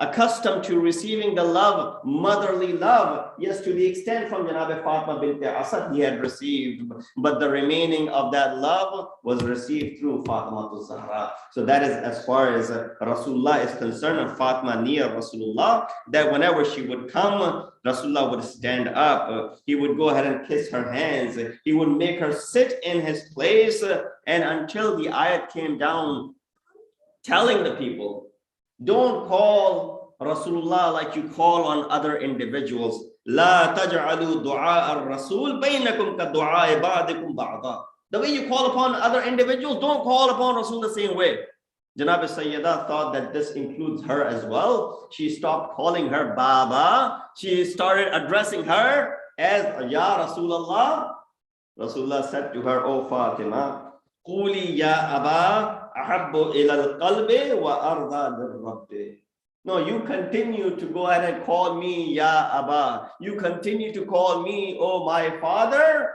accustomed to receiving the love, motherly love. Yes, to the extent from Janabe Fatima bint Asad he had received, but the remaining of that love was received through Fatima to Zahra. So that is as far as Rasulullah is concerned, and Fatima near Rasulullah, that whenever she would come, Rasulullah would stand up. He would go ahead and kiss her hands. He would make her sit in his place, and until the ayat came down telling the people, don't call Rasulullah like you call on other individuals. لا تجعلوا دعاء الرسول بينكم كدعاء بعضكم بعضا. The way you call upon other individuals, don't call upon Rasul the same way. Janab Sayyida thought that this includes her as well. She stopped calling her Baba. She started addressing her as Ya Rasulullah. Rasulullah said to her, O Fatima, Quli ya Aba ahabbu ila al-qalbi wa arda lil-rabbi. No, you continue to go ahead and call me Ya Aba. You continue to call me, oh my father,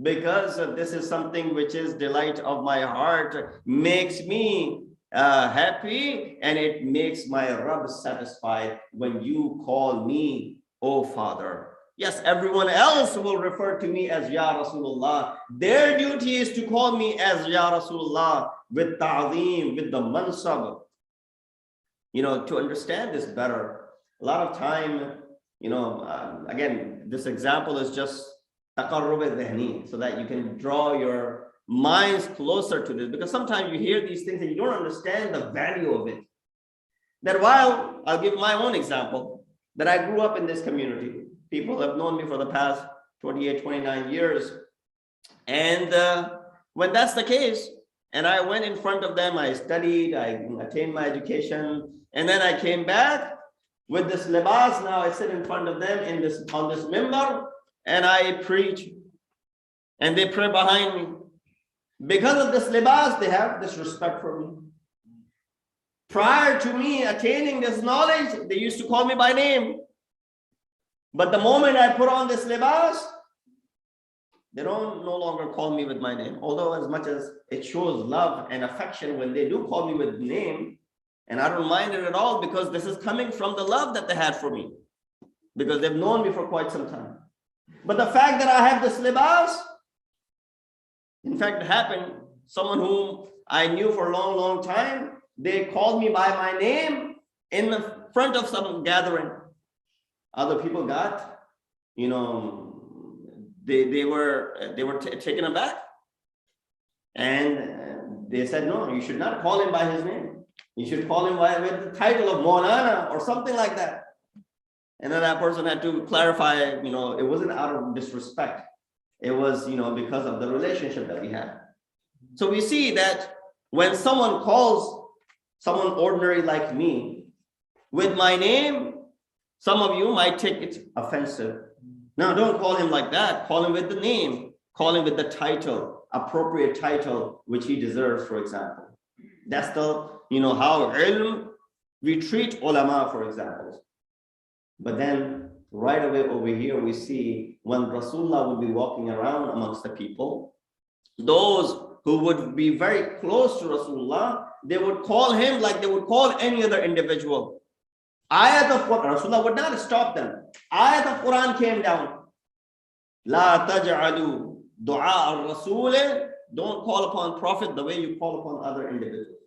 because this is something which is delight of my heart, makes me happy, and it makes my Rabb satisfied when you call me, oh father. Yes, everyone else will refer to me as Ya Rasulullah. Their duty is to call me as Ya Rasulullah with ta'zeem, with the mansab. You know, to understand this better, a lot of time, you know, again, this example is just taqarrub al-dhihni, so that you can draw your minds closer to this, because sometimes you hear these things and you don't understand the value of it. That while, I'll give my own example, that I grew up in this community. People have known me for the past 28, 29 years. And when that's the case, and I went in front of them, I studied, I attained my education, and then I came back with this libas. Now I sit in front of them on this mimbar, and I preach, and they pray behind me. Because of this libas, they have this respect for me. Prior to me attaining this knowledge, they used to call me by name. But the moment I put on this libas, they don't no longer call me with my name. Although as much as it shows love and affection when they do call me with name, and I don't mind it at all, because this is coming from the love that they had for me, because they've known me for quite some time. But the fact that I have this libas, in fact, it happened, someone whom I knew for a long, long time, they called me by my name in the front of some gathering. Other people got, you know, they were taken aback, and they said, no, you should not call him by his name. You should call him with the title of Maulana or something like that. And then that person had to clarify, you know, it wasn't out of disrespect. It was, you know, because of the relationship that we had. So we see that when someone calls someone ordinary like me with my name, some of you might take it offensive. Now, don't call him like that. Call him with the name. Call him with the title, appropriate title, which he deserves, for example. That's the, you know, how ilm, we treat ulama, for example. But then right away over here, we see when Rasulullah would be walking around amongst the people, those who would be very close to Rasulullah, they would call him like they would call any other individual. Ayat of Quran, Rasulullah would not stop them. Ayat of Quran came down. La taj'alu du'a al-Rasul. Don't call upon Prophet the way you call upon other individuals.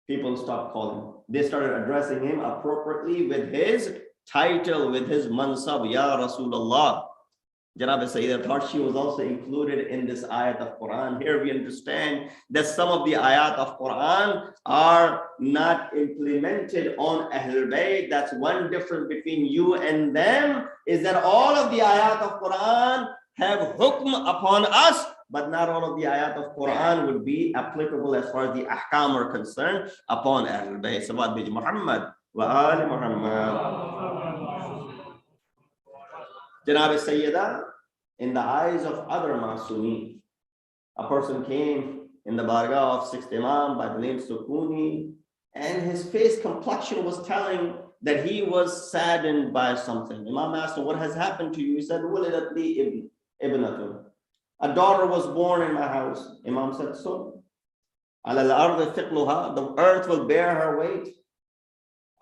People stopped calling. They started addressing him appropriately with his title, with his mansab, Ya Rasulullah. Janab Sayyida thought she was also included in this ayat of Quran. Here we understand that some of the ayat of Quran are not implemented on Ahlul Bayt. That's one difference between you and them, is that all of the ayat of Quran have hukm upon us, but not all of the ayat of Quran would be applicable as far as the ahkam are concerned upon Ahlul Bayt. Salawat bi Muhammad wa ali Muhammad. Janab Sayyida, in the eyes of other Masumi, a person came in the bargah of sixth Imam by the name Sukuni, and his face complexion was telling that he was saddened by something. Imam asked him, what has happened to you? He said, Wulidat li ibnatun. A daughter was born in my house. Imam said, so, على الأرض ثقلها, the earth will bear her weight.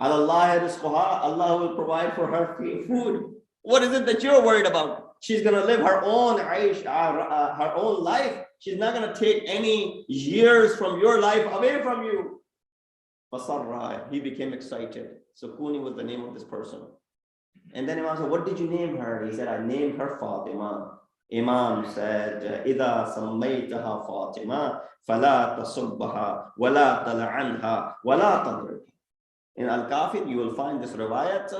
على الله رزقها, Allah will provide for her food. What is it that you're worried about? She's going to live her own aish, her own life. She's not going to take any years from your life away from you. Fasarra, he became excited. Sukuni was the name of this person. And then Imam said, what did you name her? He said, I named her Fatima. Imam said, إِذَا سَمَّيْتَهَا فَاطِمَةً فَلَا تَصُبَّهَا وَلَا تَلْعَنْهَا وَلَا تَضْرِبْهَا. In Al-Kafir, you will find this riwayat.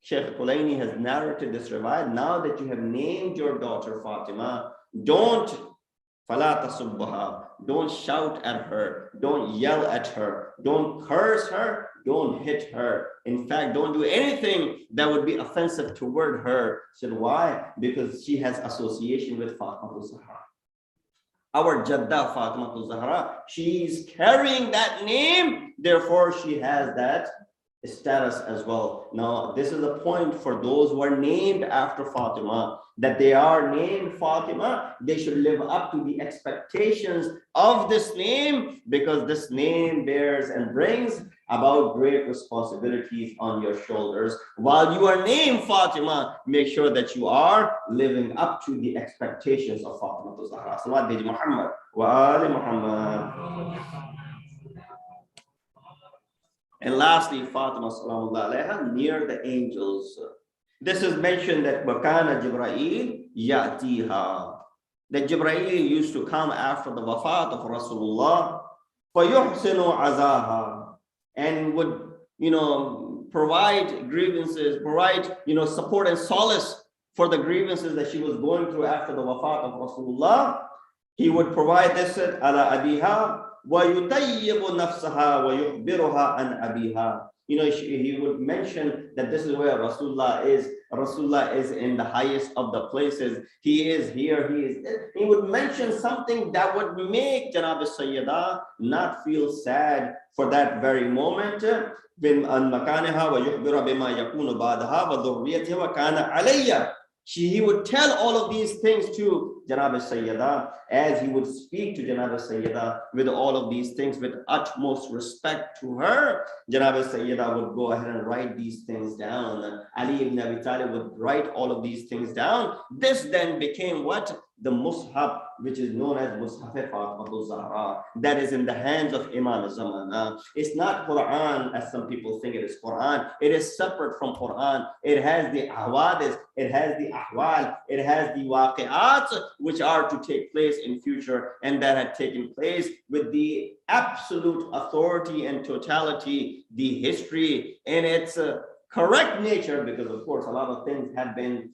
Sheikh Kulaini has narrated this riwayat. Now that you have named your daughter Fatima, don't فَلَا تَصُبَّهَا, don't shout at her, don't yell at her, don't curse her, don't hit her. In fact, don't do anything that would be offensive toward her. Said, why? Because she has association with Fatima Zahra. Our Jadda Fatima Zahra, she's carrying that name, therefore she has that status as well. Now, this is a point for those who are named after Fatima, that they are named Fatima, they should live up to the expectations of this name, because this name bears and brings about great responsibilities on your shoulders. While you are named Fatima, make sure that you are living up to the expectations of Fatima Zahra. Salawat Muhammad wa ali Muhammad. And lastly, Fatima sallallahu alaiha, near the angels. This is mentioned that Bakana Jibreel Yatiha. That Jibreel used to come after the wafat of Rasulullah, فَيُحْسِنُ عَزَاهَا, and would, provide grievances, provide, support and solace for the grievances that she was going through after the wafat of Rasulullah. He would provide this ala abiha, وَيُطَيِّبُ نَفْسَهَا وَيُخْبِرُهَا عَنْ أَبِيهَا. He would mention that this is where Rasulullah is. Rasulullah is in the highest of the places. He is here, he is. He would mention something that would make Janab Sayyidah not feel sad for that very moment. He would tell all of these things to Janab Sayyidah, as he would speak to Janab Sayyidah with all of these things with utmost respect to her. Janab Sayyidah would go ahead and write these things down. Ali ibn Abi Talib would write all of these things down. This then became what? The Mus'haf, which is known as Mus'haf Fatima Zahra, that is in the hands of Imam Zamana. It's not Quran as some people think it is Quran. It is separate from Quran. It has the ahwadis, it has the ahwal, it has the waqi'at, which are to take place in future, and that had taken place with the absolute authority and totality, the history in its correct nature, because of course a lot of things have been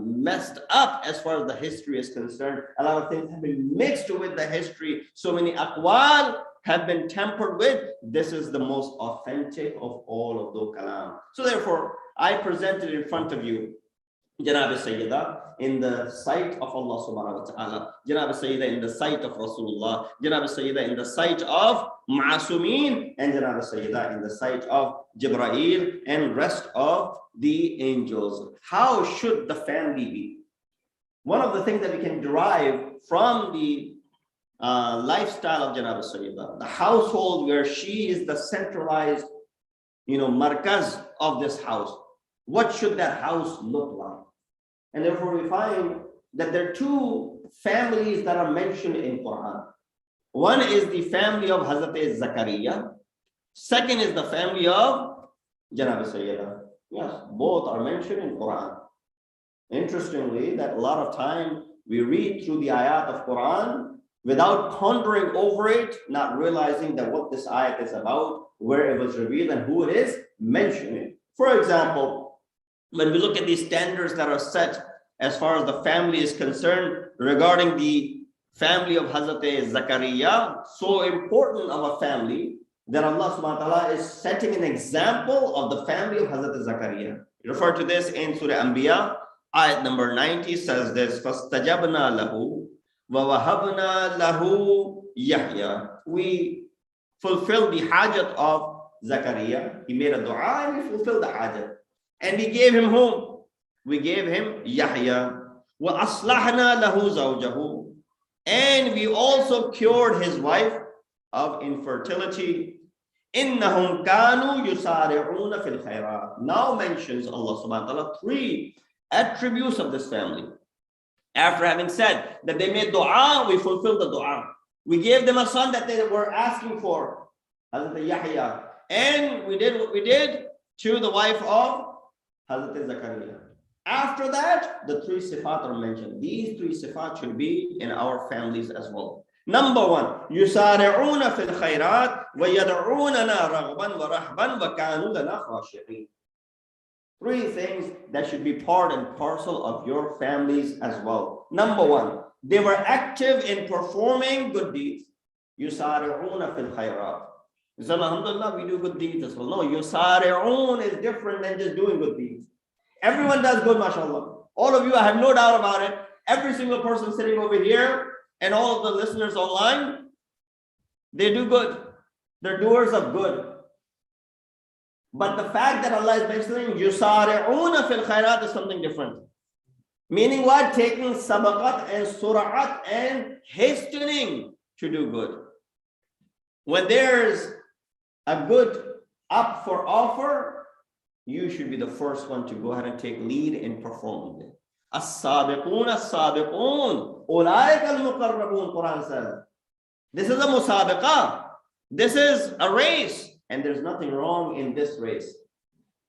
messed up as far as the history is concerned. A lot of things have been mixed with the history. So many aqwal have been tampered with. This is the most authentic of all of those kalam. So therefore, I presented in front of you Janab Sayyidah in the sight of Allah subhanahu wa ta'ala, Janab Sayyidah in the sight of Rasulullah, Janab Sayyidah in the sight of Ma'asumeen, and Janab Sayyidah in the sight of Jibreel and rest of the angels. How should the family be? One of the things that we can derive from the lifestyle of Janab Sayyidah, the household where she is the centralized, markaz of this house. What should that house look like? And therefore we find that there are two families that are mentioned in Quran. One is the family of Hazrat Zakaria. Second is the family of Janab Sayyidah. Yes, both are mentioned in Quran. Interestingly, that a lot of time we read through the ayat of Quran without pondering over it, not realizing that what this ayat is about, where it was revealed, and who it is mentioning. For example, when we look at these standards that are set as far as the family is concerned regarding the family of Hazrat Zakaria, so important of a family that Allah subhanahu wa ta'ala is setting an example of the family of Hazrat Zakaria. You refer to this in Surah Anbiya, ayat number 90 says this, فَاسْتَجَبْنَا لَهُ وَوَهَبْنَا لَهُ يَحْيَا. We fulfilled the hajat of Zakaria. He made a dua and we fulfilled the hajat. And we gave him whom? We gave him Yahya. وَأَصْلَحْنَا لَهُ زَوْجَهُ. And we also cured his wife of infertility. إِنَّهُمْ كَانُوا يُسَارِعُونَ فِي الْخَيْرَاتِ. Now mentions Allah subhanahu wa ta'ala 3 attributes of this family. After having said that they made dua, we fulfilled the dua. We gave them a son that they were asking for, Hazrat Yahya. And we did what we did to the wife of Hazrat Zakaria. After that, the 3 sifat are mentioned. These 3 sifat should be in our families as well. Number 1, يُسَارِعُونَ فِي الْخَيْرَاتِ وَيَدْعُونَنَا رَغْبًا وَرَهْبًا وَكَانُوا لَنَا خَاشِعِينَ. 3 things that should be part and parcel of your families as well. Number 1, they were active in performing good deeds. يُسَارِعُونَ فِي الْخَيْرَاتِ. So alhamdulillah, we do good deeds as well. No, يُسَارِعُون is different than just doing good deeds. Everyone does good, mashallah. All of you, I have no doubt about it. Every single person sitting over here and all of the listeners online, they do good. They're doers of good. But the fact that Allah is mentioning yusari'una fil khairat is something different. Meaning what? Taking sabaqat and sura'at and hastening to do good. When there's a good up for offer, you should be the first one to go ahead and take lead in performing it. As-sabiqun, as-sabiqun, ulaika al-muqarrabun, Quran says. This is a musabiqah. This is a race. And there's nothing wrong in this race.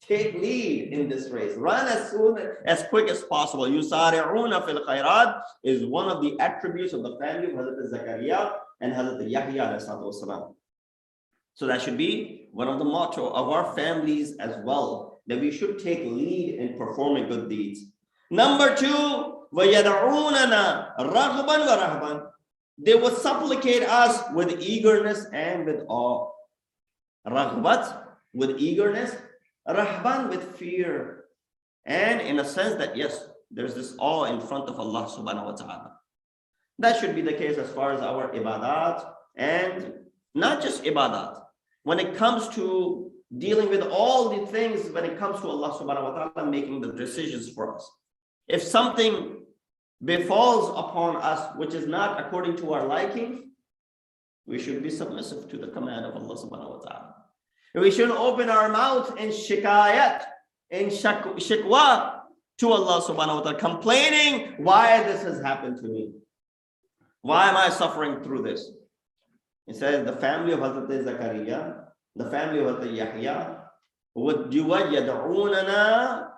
Take lead in this race. Run as quick as possible. Yusari'una fil khairat is one of the attributes of the family of Hazrat Zakaria and Hazrat Yahya alayhi salatu wasalam. So that should be one of the motto of our families as well, that we should take lead in performing good deeds. Number 2, وَيَدْعُونَنَا رَغْبًا وَرَهْبًا. They would supplicate us with eagerness and with awe. Raghbat, with eagerness. Rahban, with fear. And in a sense that, yes, there's this awe in front of Allah subhanahu wa ta'ala. That should be the case as far as our ibadat, and not just ibadat. When it comes to dealing with all the things, when it comes to Allah subhanahu wa ta'ala making the decisions for us. If something befalls upon us which is not according to our liking, we should be submissive to the command of Allah subhanahu wa ta'ala. We shouldn't open our mouth in shikayat, in shikwa to Allah subhanahu wa ta'ala, complaining why this has happened to me. Why am I suffering through this? It says the family of Hazrat Zakaria, the family of Hazrat Yahya, would yad'unana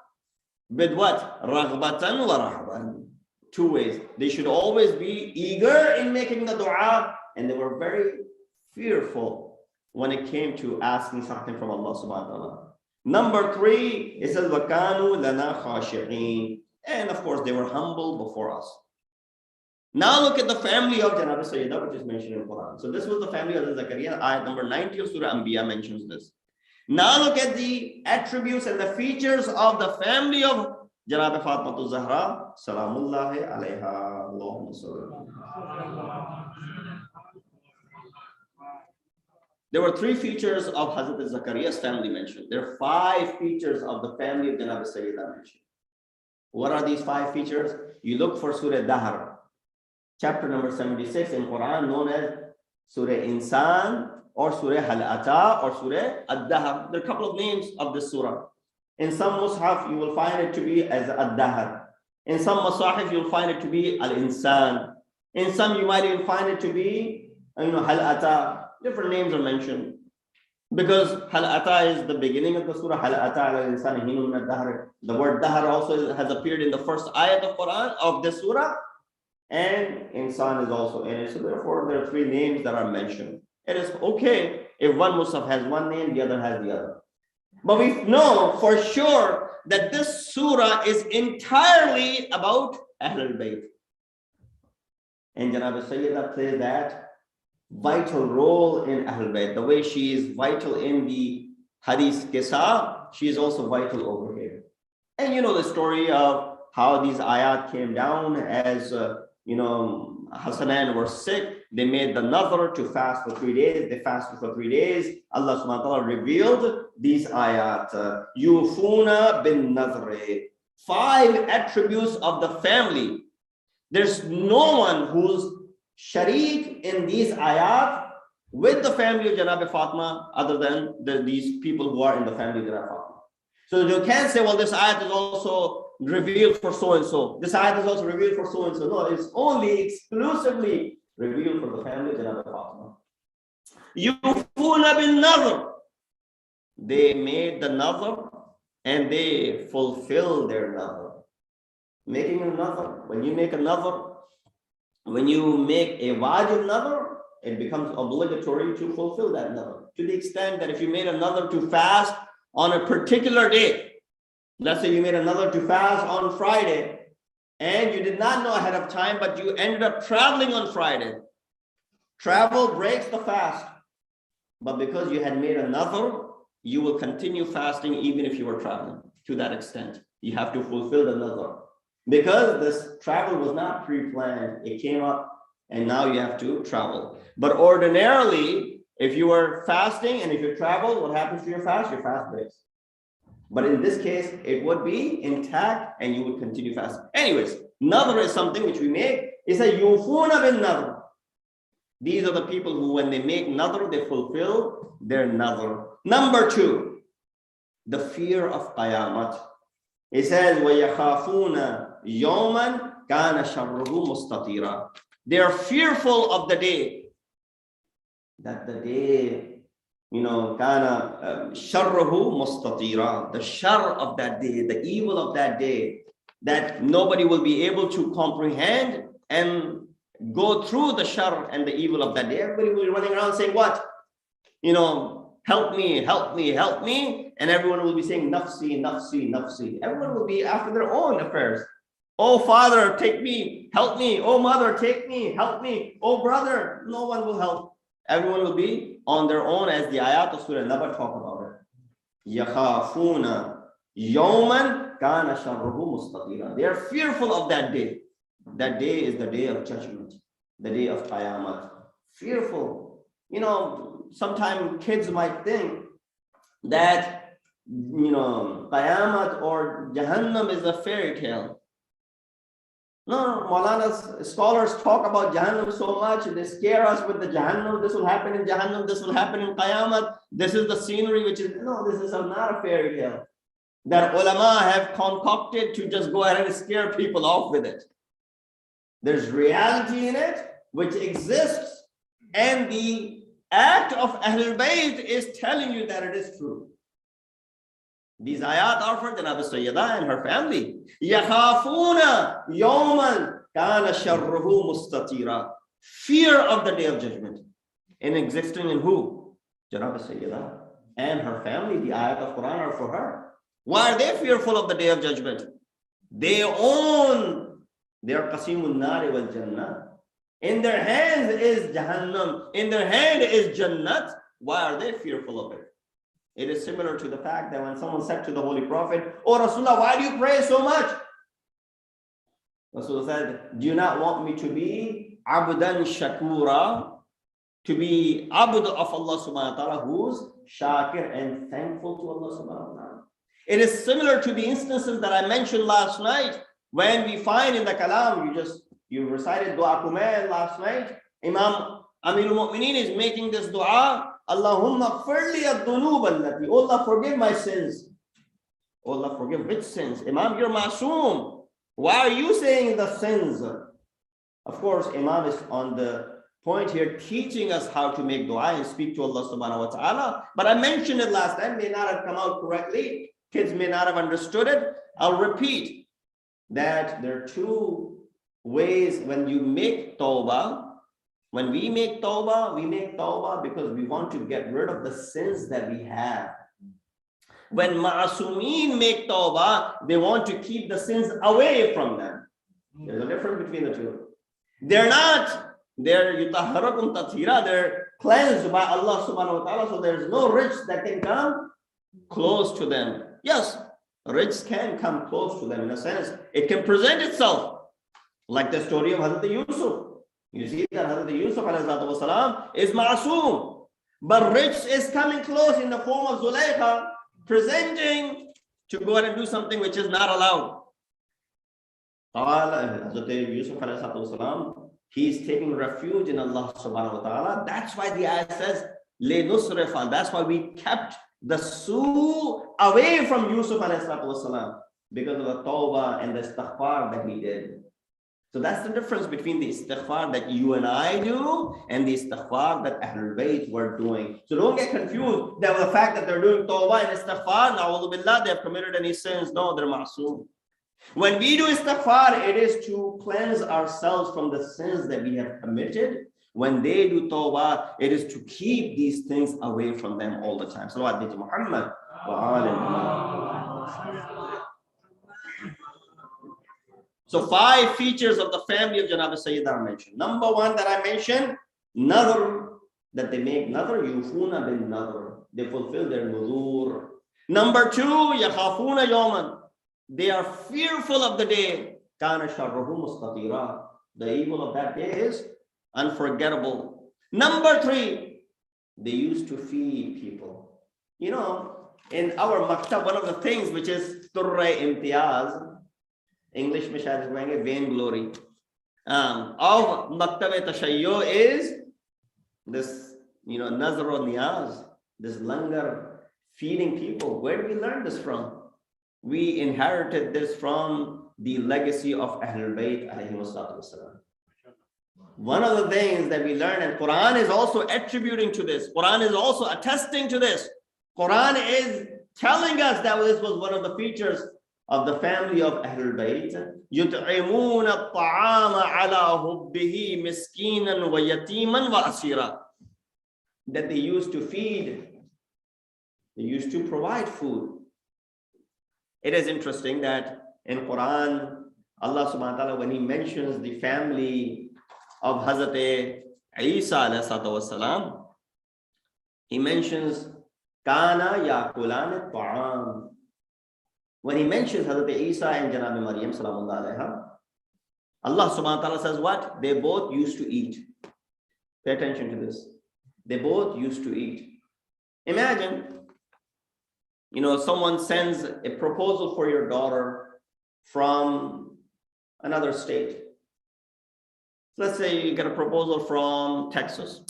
bid what? Raghbatan wa rahban. 2 ways. They should always be eager in making the dua, and they were very fearful when it came to asking something from Allah subhanahu wa ta'ala. Number 3, it says وَكَانُوا لَنَا خَاشِعِينَ. And of course, they were humble before us. Now look at the family of Janab Sayyidah, which is mentioned in the Quran. So this was the family of Zakaria. Ayat number 90 of Surah Anbiya mentions this. Now look at the attributes and the features of the family of Janab Fatima Zehra. Salamullahi alayha. Allahumma salli. There were 3 features of Hazrat Zakaria's family mentioned. There are 5 features of the family of Janab Sayyidah mentioned. What are these 5 features? You look for Surah Dahr, chapter number 76 in Quran, known as Surah Insan or Surah Hal-Ata or Surah Ad-Dahr. There are a couple of names of this surah. In some mushaf, you will find it to be as Ad-Dahr. In some masahif, you'll find it to be Al-Insan. In some, you might even find it to be, Hal-Ata. Different names are mentioned. Because Hal-Ata is the beginning of the surah. Hal-Ata al-Insan hinun min ad-dahr. The word Dahr also has appeared in the first ayat of Quran of this surah. And Insan is also in it. So therefore, there are 3 names that are mentioned. It is okay if one Musaf has one name, the other has the other. But we know for sure that this surah is entirely about Ahlul Bayt. And Janab Sayyidah plays that vital role in Ahlul Bayt. The way she is vital in the Hadith Qissa, she is also vital over here. And you know the story of how these ayat came down as Hasanan were sick. They made the nazar to fast for 3 days. They fasted for 3 days. Allah subhanahu wa ta'ala revealed these ayat. Yufuna bin nazri. 5 attributes of the family. There's no one who's sharik in these ayat with the family of Janab Fatima other than these people who are in the family of Janab Fatima. So you can't say, well, this ayat is also revealed for so and so. This ayat is also revealed for so and so. No, it's only exclusively revealed for the family of Janab Fatima. Yufuna bin nadhr. They made the nadhr and they fulfilled their nadhr. Making a nadhr, when you make a nadhr, when you make a wajib nadhr, it becomes obligatory to fulfill that nadhr. To the extent that if you made a nadhr to fast on a particular day, let's say you made a nadhr to fast on Friday, and you did not know ahead of time, but you ended up traveling on Friday. Travel breaks the fast. But because you had made a nadhr, you will continue fasting even if you were traveling. To that extent, you have to fulfill the nadhr. Because this travel was not pre-planned, it came up and now you have to travel. But ordinarily, if you were fasting and if you travel, what happens to your fast? Your fast breaks. But in this case, it would be intact and you would continue fasting. Anyways, nadhr is something which we make. It's a yufuna bin nadhr. These are the people who, when they make nadhr, they fulfill their nadhr. Number 2, the fear of qayamat. It says, وَيَخَافُونَ يَوْمًا كَانَ شَرُّهُ مُسْتَطِيرًا. They are fearful of the day. That the day, كَانَ شَرُّهُ مُسْتَطِيرًا. The shar of that day, the evil of that day, that nobody will be able to comprehend and go through the shar and the evil of that day. Everybody will be running around saying what? Help me, help me, help me. And everyone will be saying, nafsi, nafsi, nafsi. Everyone will be after their own affairs. Oh, father, take me, help me. Oh, mother, take me, help me. Oh, brother, no one will help. Everyone will be on their own, as the ayat of Surah Naba talk about it. يَخَافُونَ يَوْمًا كَانَ شَرُّهُ مُسْتَطِيرًا. They are fearful of that day. That day is the day of judgment, the day of qayamat. Fearful. Sometimes kids might think that, qayamat or Jahannam is a fairy tale. No, Maulana's scholars talk about Jahannam so much, they scare us with the Jahannam. This will happen in Jahannam, this will happen in qayamat. This is the scenery which is, no, this is not a fairy tale that ulama have concocted to just go ahead and scare people off with it. There's reality in it which exists, and the act of Ahlul Bayt is telling you that it is true. These ayat are for Janab Sayyida and her family. يَخَافُونَ يَوْمًا كَانَ شَرُّهُ مُسْتَطِيرًا. Fear of the day of judgment. And existing in who? Janab Sayyida and her family. The ayat of Quran are for her. Why are they fearful of the day of judgment? They own their Qasimun Nari wal Jannah. In their hands is Jahannam. In their hand is Jannat. Why are they fearful of it? It is similar to the fact that when someone said to the Holy Prophet, "Oh Rasulullah, why do you pray so much?" Rasulullah said, "Do you not want me to be abdan shakura, to be abd of Allah subhanahu wa ta'ala, who's shakir and thankful to Allah subhanahu wa ta'ala?" It is similar to the instances that I mentioned last night, when we find in the kalam, you recited dua kumail last night. Imam Amirul Mu'mineen is making this dua, Allahumma gfirli ad-dunub allati. Oh Allah, forgive my sins. Oh Allah, forgive which sins? Imam, you're masoom. Why are you saying the sins? Of course, Imam is on the point here teaching us how to make dua and speak to Allah subhanahu wa ta'ala. But I mentioned it last time, may not have come out correctly. Kids may not have understood it. I'll repeat that there are two ways when you make tawbah. When we make tawbah because we want to get rid of the sins that we have. When ma'asumeen make tawbah, they want to keep the sins away from them. There's a difference between the two. They're yutahharakum tathira, they're cleansed by Allah subhanahu wa ta'ala, so there's no rijs that can come close to them. Yes, rijs can come close to them in a sense. It can present itself, like the story of Hazrat Yusuf. You see that Hazrat Yusuf والسلام, is ma'asum, but rijs is coming close in the form of Zulaykha, presenting to go ahead and do something which is not allowed. Hazrat Yusuf alayhi salatu he's taking refuge in Allah subhanahu wa ta'ala. That's why the ayah says, Le nusrifa. That's why we kept the su away from Yusuf alayhi salatu because of the tawbah and the istighfar that he did. So that's the difference between the istighfar that you and I do and the istighfar that Ahlul Bayt were doing. So don't get confused that the fact that they're doing tawbah and istighfar, na'udhu billah, they have committed any sins. No, they're ma'soom. When we do istighfar, it is to cleanse ourselves from the sins that we have committed. When they do tawbah, it is to keep these things away from them all the time. Salawat bi Muhammad wa alihi. So 5 features of the family of Janab Sayyid are mentioned. Number 1 that I mentioned, nadhr, that they make nadhr, yufuna bin nadhr. They fulfill their nuzur. Number 2, yakhafuna yawman. They are fearful of the day. Kana sharruhu mustatira. The evil of that day is unforgettable. Number 3, they used to feed people. You know, in our maktab, one of the things which is turra imtiyaz, English में शायद कहेंगे vainglory of maktab tashayyo is this, you know, nazar or niyaz, this langar, feeding people. Where do we learn this from? We inherited this from the legacy of Ahlul Bayt alayhi wassalam. One of the things that we learn, and Quran is also attributing to this, Quran is also attesting to this. Quran is telling us that this was one of the features of the family of Ahlul Bayt. يُطْعِمُونَ الطَّعَامَ عَلَى حُبِّهِ مِسْكِينًا وَيَتِيمًا وَأَسِيرًا. That they used to feed, they used to provide food. It is interesting that in Quran, Allah subhanahu wa ta'ala, when he mentions the family of Hazrat Isa alayhi wasalam, he mentions Kana yakulan ta'am. When he mentions Hazrat Isa and Janab Maryam salamullah alayha, Allah subhanahu wa ta'ala says what? They both used to eat. Pay attention to this. They both used to eat. Imagine, you know, someone sends a proposal for your daughter from another state. Let's say you get a proposal from Texas.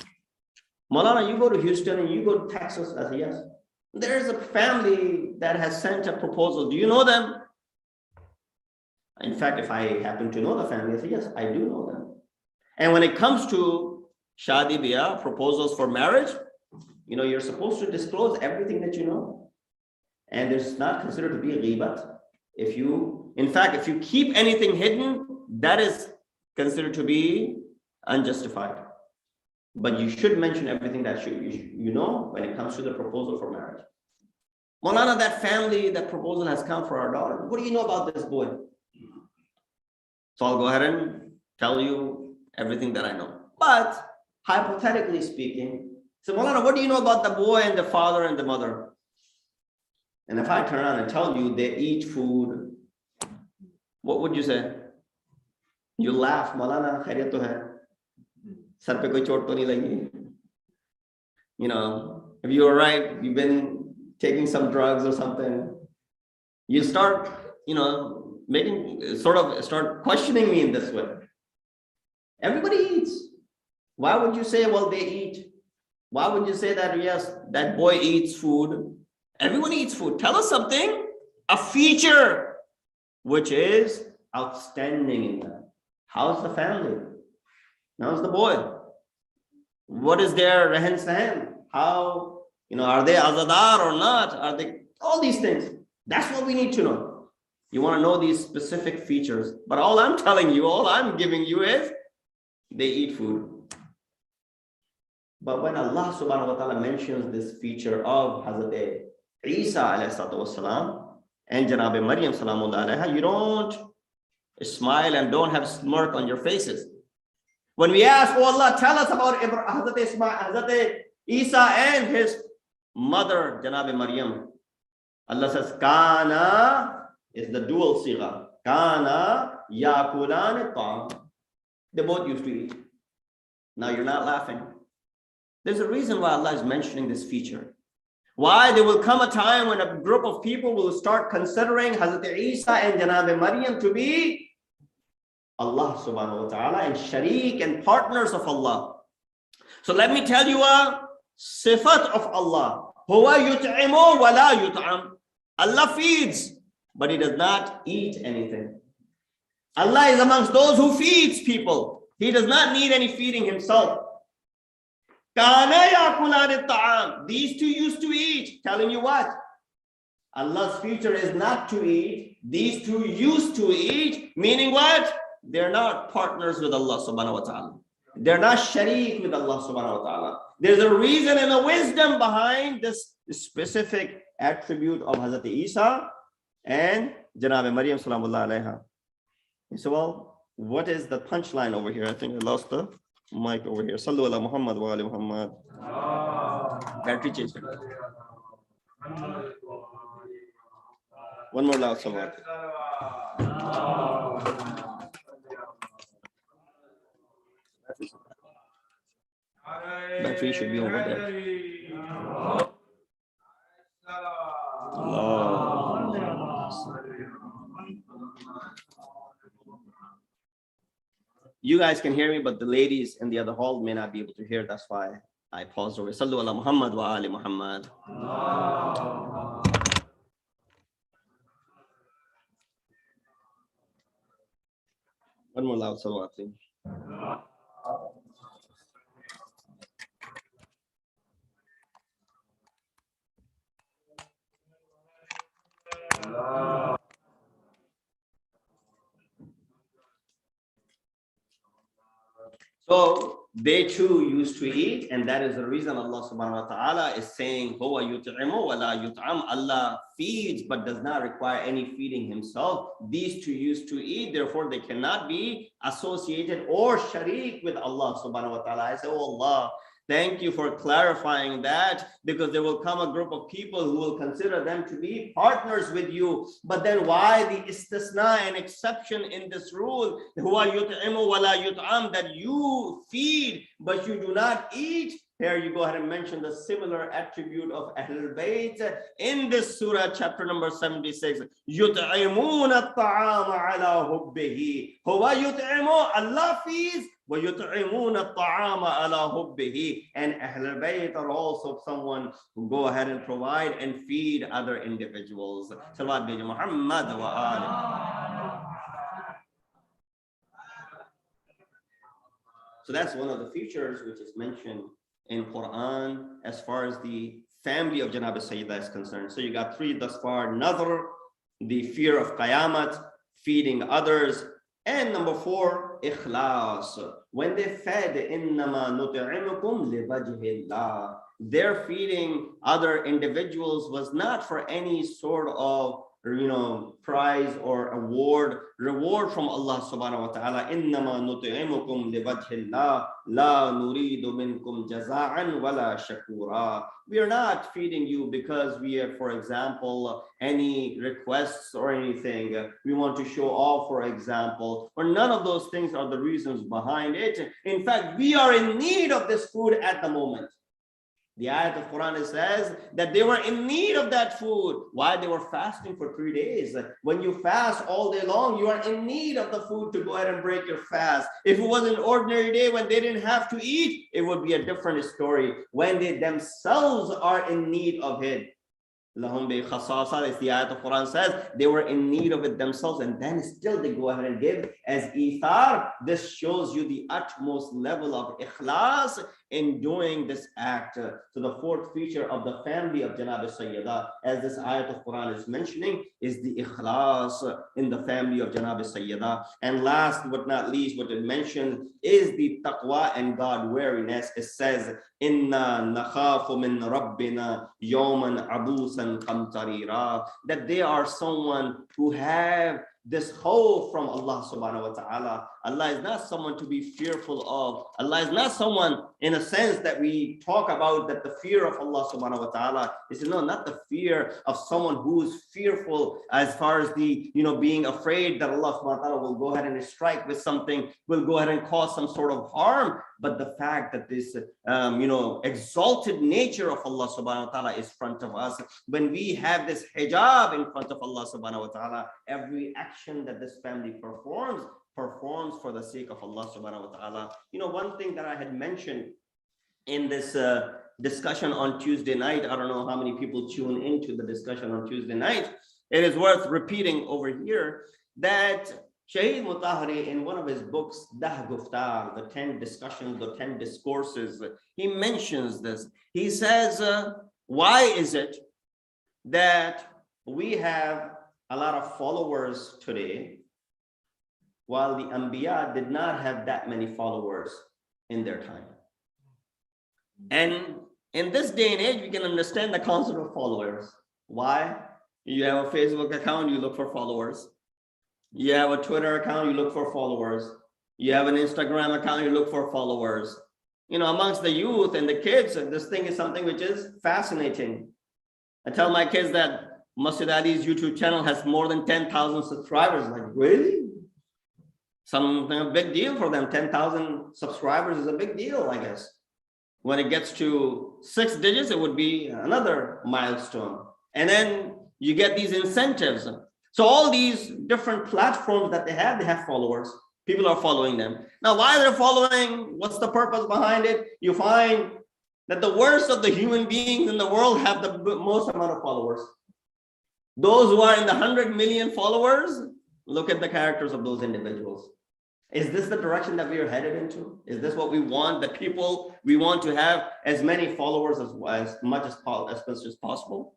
Maulana, you go to Houston and you go to Texas. I say, yes. There's a family that has sent a proposal. Do you know them? In fact, if I happen to know the family, I say, yes, I do know them. And when it comes to shadi biyah, proposals for marriage, you know, you're supposed to disclose everything that you know. And it's not considered to be a ghibat. If you, in fact, if you keep anything hidden, that is considered to be unjustified. But you should mention everything that you know when it comes to the proposal for marriage. Maulana, that family, that proposal has come for our daughter. What do you know about this boy? So I'll go ahead and tell you everything that I know. But hypothetically speaking, so Maulana, what do you know about the boy and the father and the mother? And if I turn around and tell you they eat food, what would you say? You laugh, Maulana, khairiyat to hai. Sar pe koi chot to nahi lagi. You know, if you're right, you've been taking some drugs or something, you start, you know, start questioning me in this way. Everybody eats. Why would you say, well, they eat? Why would you say that, yes, that boy eats food? Everyone eats food. Tell us something, a feature which is outstanding in them. How's the family? How's the boy? What is their rehen sahen? How, you know, are they azadar or not? Are they, all these things. That's what we need to know. You want to know these specific features. But all I'm telling you, all I'm giving you is they eat food. But when Allah subhanahu wa ta'ala mentions this feature of Hazrat Isa alayhi wasalam and Janab Maryam salamullah alayha, you don't smile and don't have smirk on your faces. When we ask, oh Allah, tell us about Hazrat Isa and his mother, Janab Maryam. Allah says, Kana is the dual sigha. Kana yakulan ta'am. They both used to eat. Now you're not laughing. There's a reason why Allah is mentioning this feature. Why? There will come a time when a group of people will start considering Hazrat Isa and Janab Maryam to be Allah subhanahu wa ta'ala and sharik and partners of Allah. So let me tell you a sifat of Allah. Huwa yut'imu wa la yut'am. Allah feeds, but He does not eat anything. Allah is amongst those who feeds people. He does not need any feeding Himself. Kana yakulani ta'am. These two used to eat. Telling you what? Allah's future is not to eat. These two used to eat. Meaning what? They're not partners with Allah subhanahu wa ta'ala. They're not sharik with Allah subhanahu wa ta'ala. There's a reason and a wisdom behind this specific attribute of Hazrat Isa and Janab Maryam salamullah alayha. So, well, what is the punchline over here? I think I lost the mic over here. Sallu ala Muhammad wa ali Muhammad. Battery change. One more loud salawat. Battery should be over there. You guys can hear me, but the ladies in the other hall may not be able to hear. That's why I paused over. Sallu ala Muhammad wa ali Muhammad. One more loud salawat, please. So they too used to eat, and that is the reason Allah subhanahu wa ta'ala is saying, Huwa yut'imu wa la yut'am. Allah feeds but does not require any feeding Himself. These two used to eat, therefore they cannot be associated or sharik with Allah subhanahu wa ta'ala. I say, oh Allah, thank you for clarifying that, because there will come a group of people who will consider them to be partners with you. But then why the istisna, an exception in this rule, huwa yut'imu wa la yut'am, that you feed but you do not eat? Here you go ahead and mention the similar attribute of Ahlul Bayt in this surah, chapter number 76. Yut'imuna at-ta'ama ala hubbihi. Huwa yut'imu, Allah feeds. وَيُطْعِمُونَ الطَّعَامَ عَلَى حُبِّهِ. And Ahlul Bayt are also someone who go ahead and provide and feed other individuals. Salawat bi Muhammad wa ali. So that's one of the features which is mentioned in Quran as far as the family of Janab Sayyidah is concerned. So you got three thus far: Nadhr, the fear of Qayamat, feeding others, and number 4, Ikhlas. When they fed, إِنَّمَا نُطْعِمُكُمْ لِوَجْهِ اللَّهِ, their feeding other individuals was not for any sort of prize or reward from Allah subhanahu wa ta'ala. إِنَّمَا نُطْعِمُكُمْ لِوَجْهِ اللَّهِ لَا نُرِيدُ مِنْكُمْ جَزَاءً وَلَا شَكُورًا. We are not feeding you because we have, for example, any requests or anything. We want to show off, for example, or none of those things are the reasons behind it. In fact, we are in need of this food at the moment. The ayat of Quran says that they were in need of that food. Why? They were fasting for 3 days. When you fast all day long, you are in need of the food to go ahead and break your fast. If it was an ordinary day when they didn't have to eat, it would be a different story. When they themselves are in need of it. Lahum bi khasasa, as the ayat of Quran says, they were in need of it themselves, and then still they go ahead and give as ithar. This shows you the utmost level of ikhlas in doing this act. So the 4th feature of the family of Janab Sayyidah, as this ayat of Quran is mentioning, is the ikhlas in the family of Janab Sayyidah. And last but not least, what it mentions is the taqwa and God wariness. It says, Inna nakhafu min rabbina yawman abusan qamtarira, that they are someone who have this hope from Allah subhanahu wa ta'ala. Allah is not someone to be fearful of. Allah is not someone in a sense that we talk about, that the fear of Allah subhanahu wa ta'ala is not the fear of someone who is fearful as far as the being afraid that Allah subhanahu wa ta'ala will go ahead and strike with something, will go ahead and cause some sort of harm, but the fact that this exalted nature of Allah subhanahu wa ta'ala is front of us. When we have this hijab in front of Allah subhanahu wa ta'ala, every action that this family performs performs for the sake of Allah subhanahu wa ta'ala. One thing that I had mentioned in this discussion on Tuesday night, I don't know how many people tune into the discussion on Tuesday night. It is worth repeating over here that Shaheed Mutahari, in one of his books, Dah Guftar, the 10 discussions, the 10 discourses, he mentions this. He says, why is it that we have a lot of followers today, while the Anbiya did not have that many followers in their time? And in this day and age, we can understand the concept of followers. Why? You have a Facebook account, you look for followers. You have a Twitter account, you look for followers. You have an Instagram account, you look for followers. Amongst the youth and the kids, this thing is something which is fascinating. I tell my kids that Masjid-e-Ali's YouTube channel has more than 10,000 subscribers. Like, really? Something a big deal for them. 10,000 subscribers is a big deal, I guess. When it gets to 6 digits, it would be another milestone. And then you get these incentives. So all these different platforms that they have followers. People are following them. Now, why they're following? What's the purpose behind it? You find that the worst of the human beings in the world have the most amount of followers. Those who are in the 100 million followers, look at the characters of those individuals. Is this the direction that we are headed into? Is this what we want? The people, we want to have as many followers as much as possible?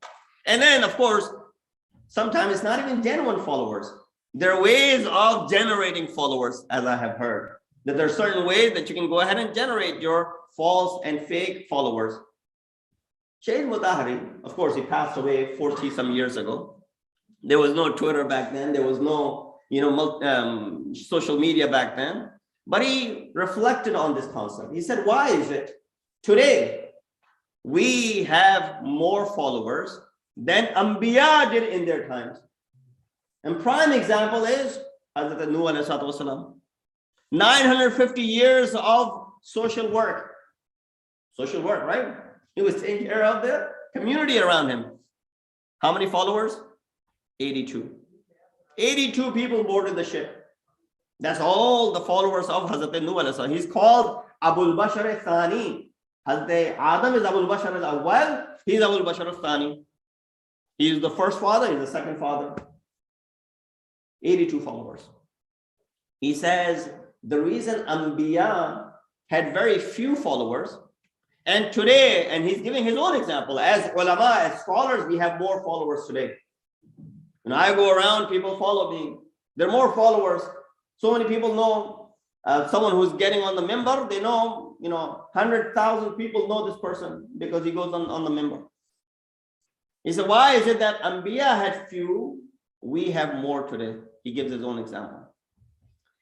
And then, of course, sometimes it's not even genuine followers. There are ways of generating followers, as I have heard, that there are certain ways that you can go ahead and generate your false and fake followers. Shaheed Mutahari, of course, he passed away 40 some years ago. There was no Twitter back then. There was no social media back then. But he reflected on this concept. He said, why is it today we have more followers than Anbiya did in their times? And prime example is Hazrat Nuh alayhi salatu wasalam. 950 years of social work, right? He was taking care of the community around him. How many followers? 82. 82 people boarded the ship. That's all the followers of Hazrat Nuh alayhi salam. He's called Abul Bashar al-Thani. Hazrat Adam is Abul Bashar al-Awwal. He's Abul Bashar al-Thani. He's the first father, he's the second father. 82 followers. He says the reason Anbiya had very few followers, and today, and he's giving his own example, as ulama, as scholars, we have more followers today. When I go around, people follow me. There are more followers. So many people know someone who's getting on the minbar, they know, 100,000 people know this person because he goes on the minbar. He said, why is it that Anbiya had few, we have more today? He gives his own example.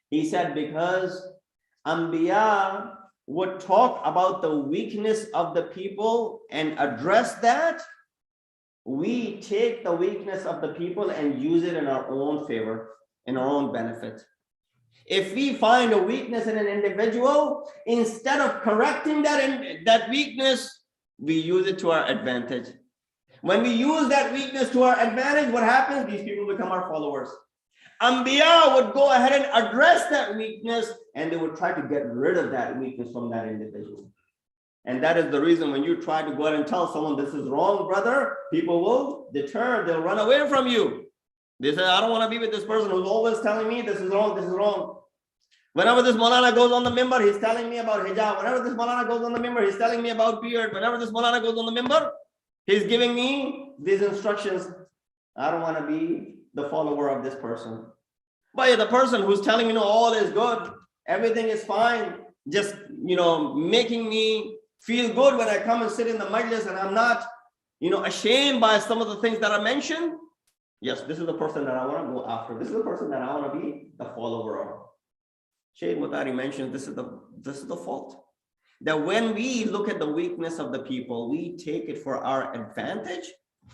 He said, because Anbiya would talk about the weakness of the people and address that. We take the weakness of the people and use it in our own favor, in our own benefit. If we find a weakness in an individual, instead of correcting that weakness, we use it to our advantage. When we use that weakness to our advantage, what happens? These people become our followers. Anbiya would go ahead and address that weakness, and they would try to get rid of that weakness from that individual. And that is the reason when you try to go ahead and tell someone this is wrong, brother, people will deter, they'll run away from you. They say, I don't want to be with this person who's always telling me this is wrong, this is wrong. Whenever this Maulana goes on the minbar, he's telling me about hijab. Whenever this Maulana goes on the minbar, he's telling me about beard. Whenever this Maulana goes on the minbar, he's giving me these instructions. I don't want to be the follower of this person. But the person who's telling me, all is good, everything is fine, just, making me feel good when I come and sit in the majlis and I'm not, ashamed by some of the things that I mentioned. Yes, this is the person that I want to go after. This is the person that I want to be the follower of. Shaheed Mutahari mentioned this is the fault. That when we look at the weakness of the people, we take it for our advantage.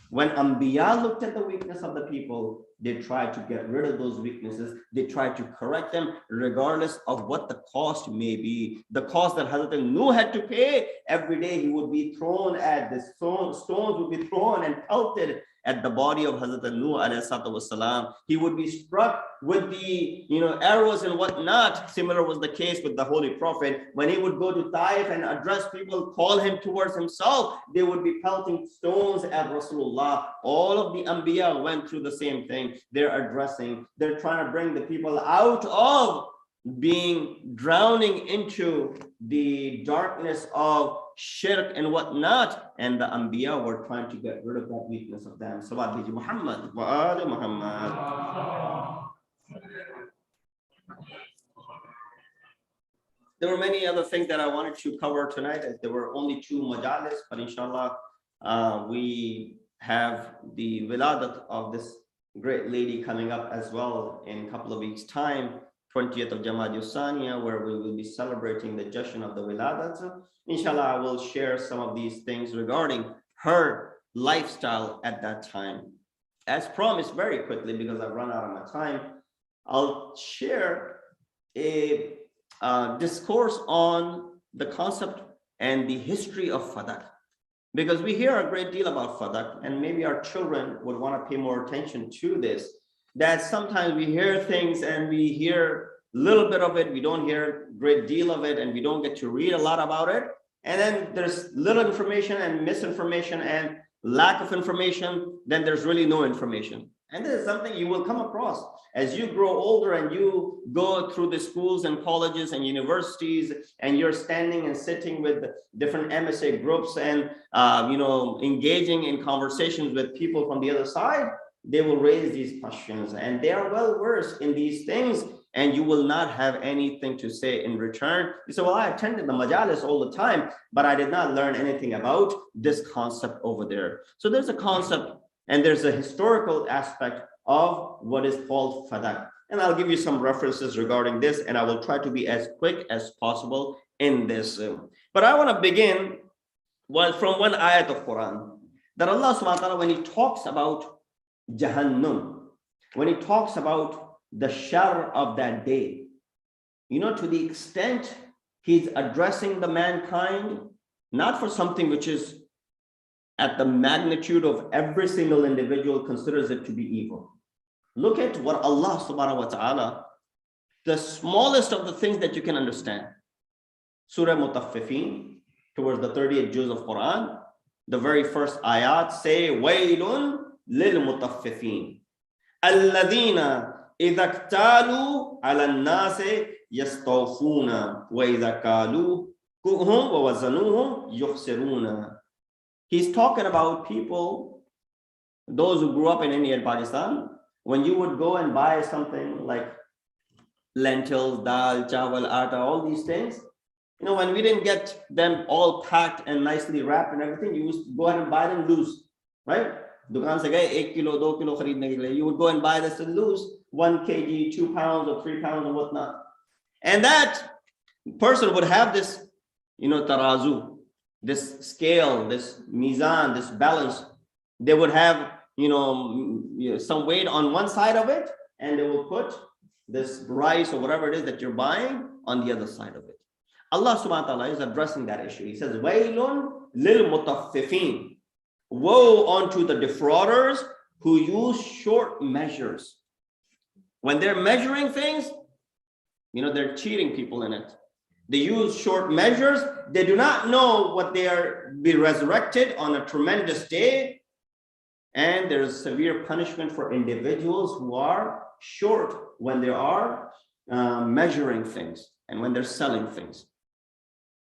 When Anbiya looked at the weakness of the people, they tried to get rid of those weaknesses. They tried to correct them regardless of what the cost may be. The cost that Hazrat Nuh had to pay, every day he would be thrown at this stones would be thrown and pelted at the body of Hazrat Nuh alayhi salatu wasalam. He would be struck with the arrows and whatnot. Similar was the case with the Holy Prophet. When he would go to Taif and address people, call him towards himself, they would be pelting stones at Rasulullah. All of the Anbiya went through the same thing. They're addressing, they're trying to bring the people out of drowning into the darkness of shirk and whatnot, and the Anbiya were trying to get rid of that weakness of them. Salawat bi Muhammad wa ali Muhammad. There were many other things that I wanted to cover tonight. There were only 2 majalis, but inshallah, we have the wiladat of this great lady coming up as well in a couple of weeks' time. 20th of Jamad Saniya, where we will be celebrating the Jashan of the Wiladat. Inshallah, I will share some of these things regarding her lifestyle at that time. As promised, very quickly, because I've run out of my time, I'll share a discourse on the concept and the history of Fadak. Because we hear a great deal about Fadak, and maybe our children would want to pay more attention to this. That sometimes we hear things and we hear a little bit of it, we don't hear a great deal of it, and we don't get to read a lot about it. And then there's little information and misinformation and lack of information, then there's really no information. And this is something you will come across as you grow older and you go through the schools and colleges and universities, and you're standing and sitting with different MSA groups and engaging in conversations with people from the other side. They will raise these questions, and they are well versed in these things, and you will not have anything to say in return. You say, well, I attended the majalis all the time, but I did not learn anything about this concept over there. So there's a concept and there's a historical aspect of what is called Fadak. And I'll give you some references regarding this, and I will try to be as quick as possible in this. But I want to begin from one ayat of Quran, that Allah subhanahu wa ta'ala, when he talks about Jahannam, when he talks about the shar of that day, to the extent he's addressing the mankind, not for something which is at the magnitude of every single individual considers it to be evil. Look at what Allah subhanahu wa ta'ala, the smallest of the things that you can understand. Surah Mutaffifin, towards the 38th juz of Quran, the very first ayat say, Waylun للمطففين الذين إذا اكتالوا على الناس يستوفون وإذا كالوهم ووزنوهم يخسرون. He's talking about people, those who grew up in India and Pakistan, when you would go and buy something like lentils, dal, chawal, atta, all these things, when we didn't get them all packed and nicely wrapped and everything, you used to go ahead and buy them loose, right? Dukaan se gaye 1 kilo, 2 kilo khareedne ke liye. You would go and buy this loose, 1 kg, 2 pounds or 3 pounds or whatnot. And that person would have this, tarazu, this scale, this mizan, this balance. They would have, some weight on one side of it, and they will put this rice or whatever it is that you're buying on the other side of it. Allah subhanahu wa ta'ala is addressing that issue. He says, Waylun lil mutaffifin. Woe unto the defrauders who use short measures. When they're measuring things, they're cheating people in it. They use short measures. They do not know what they are be resurrected on a tremendous day. And there's severe punishment for individuals who are short when they are measuring things and when they're selling things.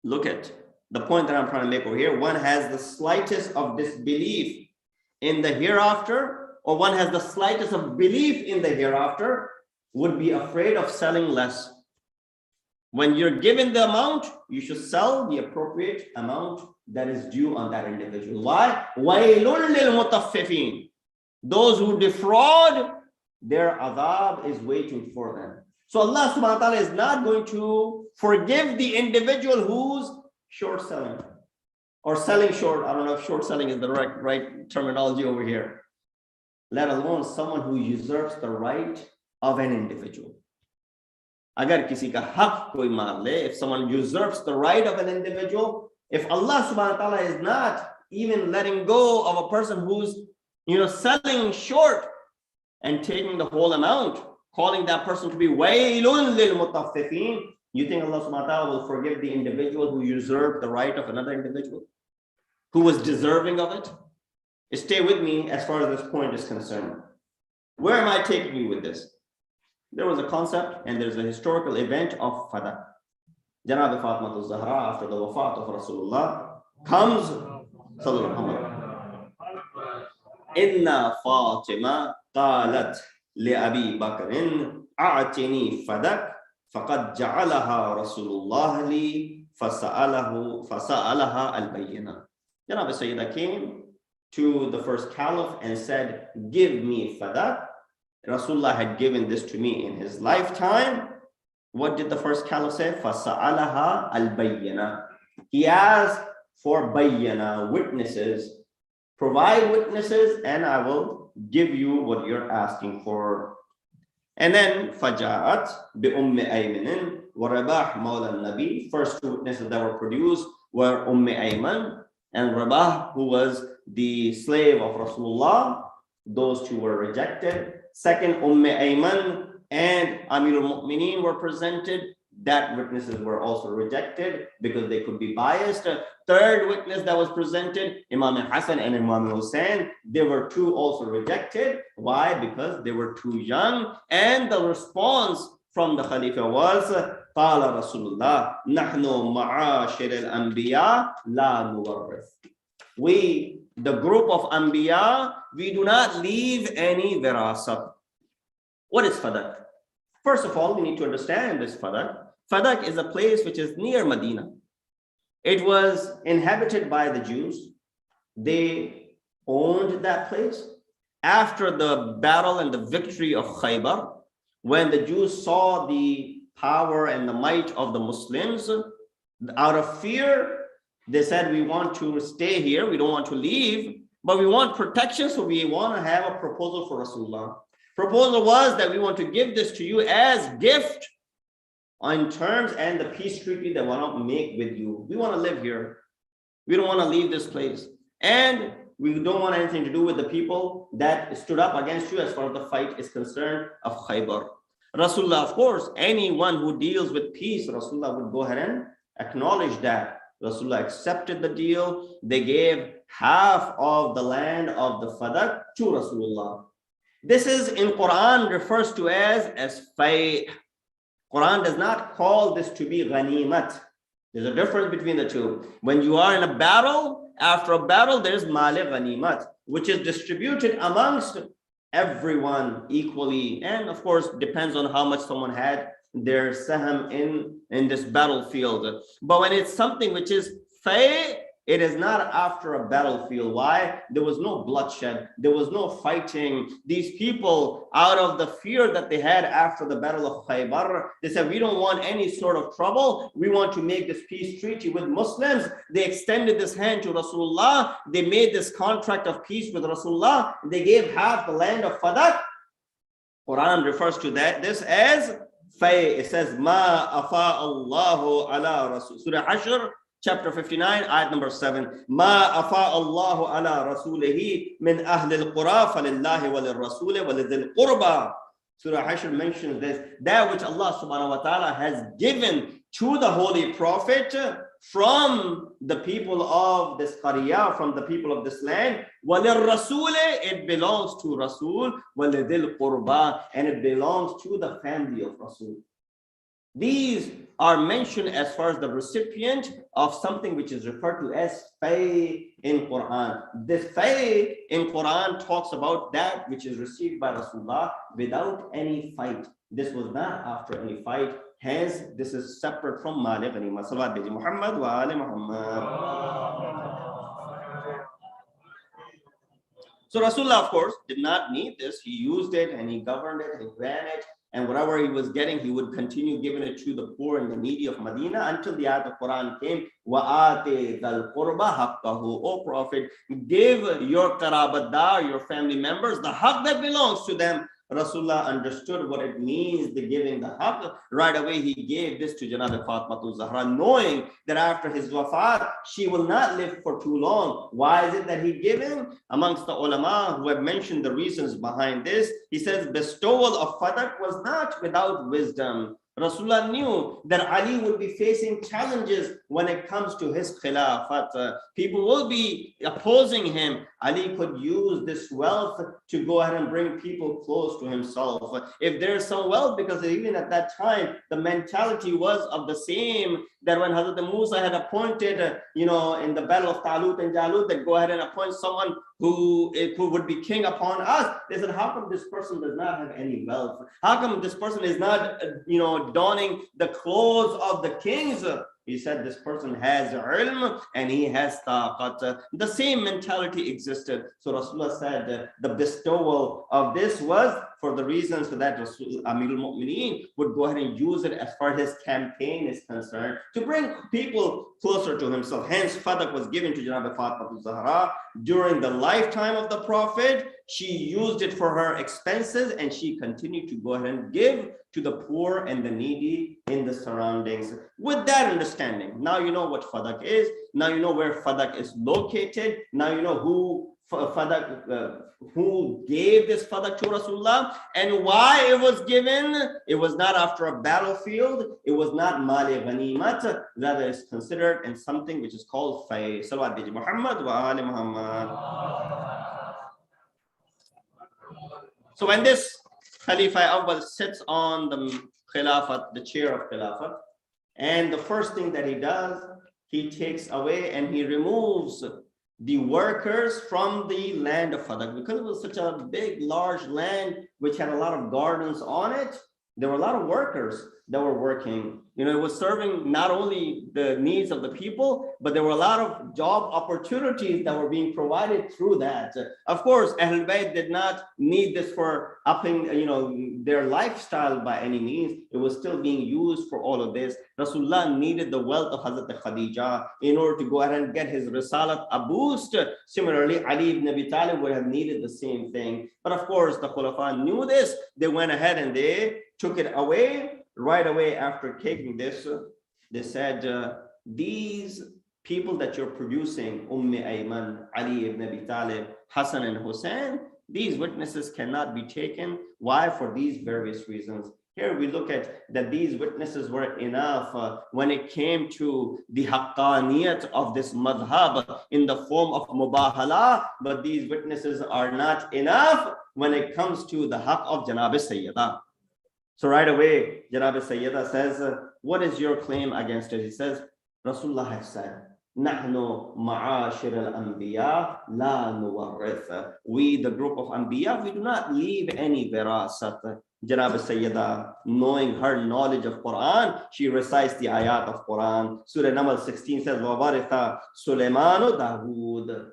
Look at the point that I'm trying to make over here. One has the slightest of disbelief in the hereafter, or one has the slightest of belief in the hereafter, would be afraid of selling less. When you're given the amount, you should sell the appropriate amount that is due on that individual. Why? وَيْلٌ لِلْمُطَفِّفِينَ. Those who defraud, their adab is waiting for them. So Allah subhanahu wa ta'ala is not going to forgive the individual who's short selling or selling short. I don't know if short selling is the right terminology over here, let alone someone who usurps the right of an individual. Agar kisi ka haq koi maar le, if someone usurps the right of an individual, if Allah subhanahu wa ta'ala is not even letting go of a person who's selling short and taking the whole amount, calling that person to be waylun lil mutaffifin. You think Allah subhanahu wa ta'ala will forgive the individual who usurped the right of another individual, who was deserving of it? Stay with me as far as this point is concerned. Where am I taking you with this? There was a concept and there's a historical event of Fadak. Janab Fatima Zehra, after the wafat of Rasulullah, comes, Inna Fatima qalat li Abi Bakrin a'tini Fadak faqad ja'alaha Rasulullah li fasa'alaha al-bayyina. Janab Sayyida came to the first caliph and said, give me Fadak. Rasulullah had given this to me in his lifetime. What did the first caliph say? Fasa'alaha al-bayyana. He asked for bayyana, witnesses. Provide witnesses and I will give you what you're asking for. And then faja'at bi ummi aymanin wa rabah mawla nabi. First two witnesses that were produced were Ummi Ayman and Rabah, who was the slave of Rasulullah. Those two were rejected. Second, Ummi Ayman and Amirul Mu'mineen were presented. That witnesses were also rejected because they could be biased. Third witness that was presented, Imam Hassan and Imam Hussein, they were two also rejected. Why? Because they were too young. And the response from the Khalifa was, Qala Rasulullah, Nahnu ma'ashir al-anbiya la nuwarrith. We, the group of Anbiya, we do not leave any virasat. What is Fadak? First of all, we need to understand this Fadak. Fadak is a place which is near Medina. It was inhabited by the Jews. They owned that place. After the battle and the victory of Khaybar, when the Jews saw the power and the might of the Muslims, out of fear, they said, we want to stay here. We don't want to leave, but we want protection. So we want to have a proposal for Rasulullah. Proposal was that we want to give this to you as gift on terms and the peace treaty that we want to make with you. We want to live here. We don't want to leave this place. And we don't want anything to do with the people that stood up against you as far as the fight is concerned of Khaybar. Rasulullah, of course, anyone who deals with peace, Rasulullah would go ahead and acknowledge that. Rasulullah accepted the deal. They gave half of the land of the Fadak to Rasulullah. This is in Quran refers to as fay'. Quran does not call this to be ghanimat. There's a difference between the two. When you are in a battle, after a battle, there's mali ghanimat, which is distributed amongst everyone equally. And of course, depends on how much someone had their saham in this battlefield. But when it's something which is fay', it is not after a battlefield. Why? There was no bloodshed. There was no fighting. These people, out of the fear that they had after the battle of Khaybar, they said, we don't want any sort of trouble. We want to make this peace treaty with Muslims. They extended this hand to Rasulullah. They made this contract of peace with Rasulullah. They gave half the land of Fadak. Quran refers to this as fay'. It says, Ma afa Allahu ala Rasul. Surah Hashr, Chapter 59, ayat number 7. Ma afa Allahu ala rasulihi min ahli al-qura falillahi walirrasuli walidhil qurba. Surah Hashr mentions this. That which Allah subhanahu wa ta'ala has given to the Holy Prophet from the people of this qaryah, from the people of this land. Walirrasuli, it belongs to Rasul. Walidhil qurba, and it belongs to the family of Rasul. These are mentioned as far as the recipient of something which is referred to as fay' in Quran. This fay' in Quran talks about that which is received by Rasulullah without any fight. This was not after any fight. Hence, this is separate from Mali Ghanima. Salawat bi Muhammad wa ali Muhammad. So Rasulullah, of course, did not need this. He used it and he governed it, he ran it. And whatever he was getting, he would continue giving it to the poor and the needy of Medina until the ayat of Quran came. وَآتِ ذَا الْقُرْبَ حَقَّهُ. O Prophet, give your qarabatdar, your family members, the haqq that belongs to them. Rasulullah understood what it means, the giving the haqq. Right away, he gave this to Janab Fatima Zahra, knowing that after his wafat, she will not live for too long. Why is it that he given? Amongst the ulama who have mentioned the reasons behind this, he says bestowal of fadak was not without wisdom. Rasulullah knew that Ali would be facing challenges when it comes to his khilafat. People will be opposing him. Ali could use this wealth to go ahead and bring people close to himself. If there's some wealth, because even at that time, the mentality was of the same, that when Hazrat Musa had appointed, in the battle of Talut and Jalut, that go ahead and appoint someone who would be king upon us. They said, how come this person does not have any wealth? How come this person is not, donning the clothes of the kings? He said this person has ilm and he has taqat. The same mentality existed. So Rasulullah said the bestowal of this was for the reasons that Amirul Mu'mineen would go ahead and use it as far as his campaign is concerned to bring people closer to himself. Hence, Fadak was given to Janab Fatima Zahra during the lifetime of the Prophet. She used it for her expenses and she continued to go ahead and give to the poor and the needy in the surroundings. With that understanding, now you know what Fadak is. Now you know where Fadak is located. Now you know who gave this Fadak to Rasulullah and why it was given. It was not after a battlefield. It was not Mali Ghanimat. Rather, it's considered in something which is called Fay. Salawat bi Muhammad wa ali Muhammad. So when this Khalifa Awwal sits on the Khilafat, the chair of Khilafat, and the first thing that he does, he takes away and he removes the workers from the land of Fadak. Because it was such a big, large land which had a lot of gardens on it, there were a lot of workers that were working. It was serving not only the needs of the people, but there were a lot of job opportunities that were being provided through that. Of course, Ahlul Bayt did not need this for upping, their lifestyle by any means. It was still being used for all of this. Rasulullah needed the wealth of Hazrat Khadija in order to go ahead and get his Risalat a boost. Similarly, Ali ibn Abi Talib would have needed the same thing. But of course, the Khulafa knew this. They went ahead and they took it away. Right away after taking this, they said, these people that you're producing, Ayman, Ali ibn Abi Talib, Hassan and Hussein, these witnesses cannot be taken. Why? For these various reasons. Here we look at that these witnesses were enough when it came to the haqqaniyat of this madhab in the form of mubahala, but these witnesses are not enough when it comes to the haqq of Janab Sayyidah. So right away, Janab Sayyidah says, what is your claim against it? He says, Rasulullah has said, Nahnu ma'ashir al-anbiya la nuwarrith. We, the group of anbiya, we do not leave any virasat. Janab Sayyidah, knowing her knowledge of Quran, she recites the ayat of Quran. Surah Naml 16 says, Wawaritha Sulaimanu Dawood.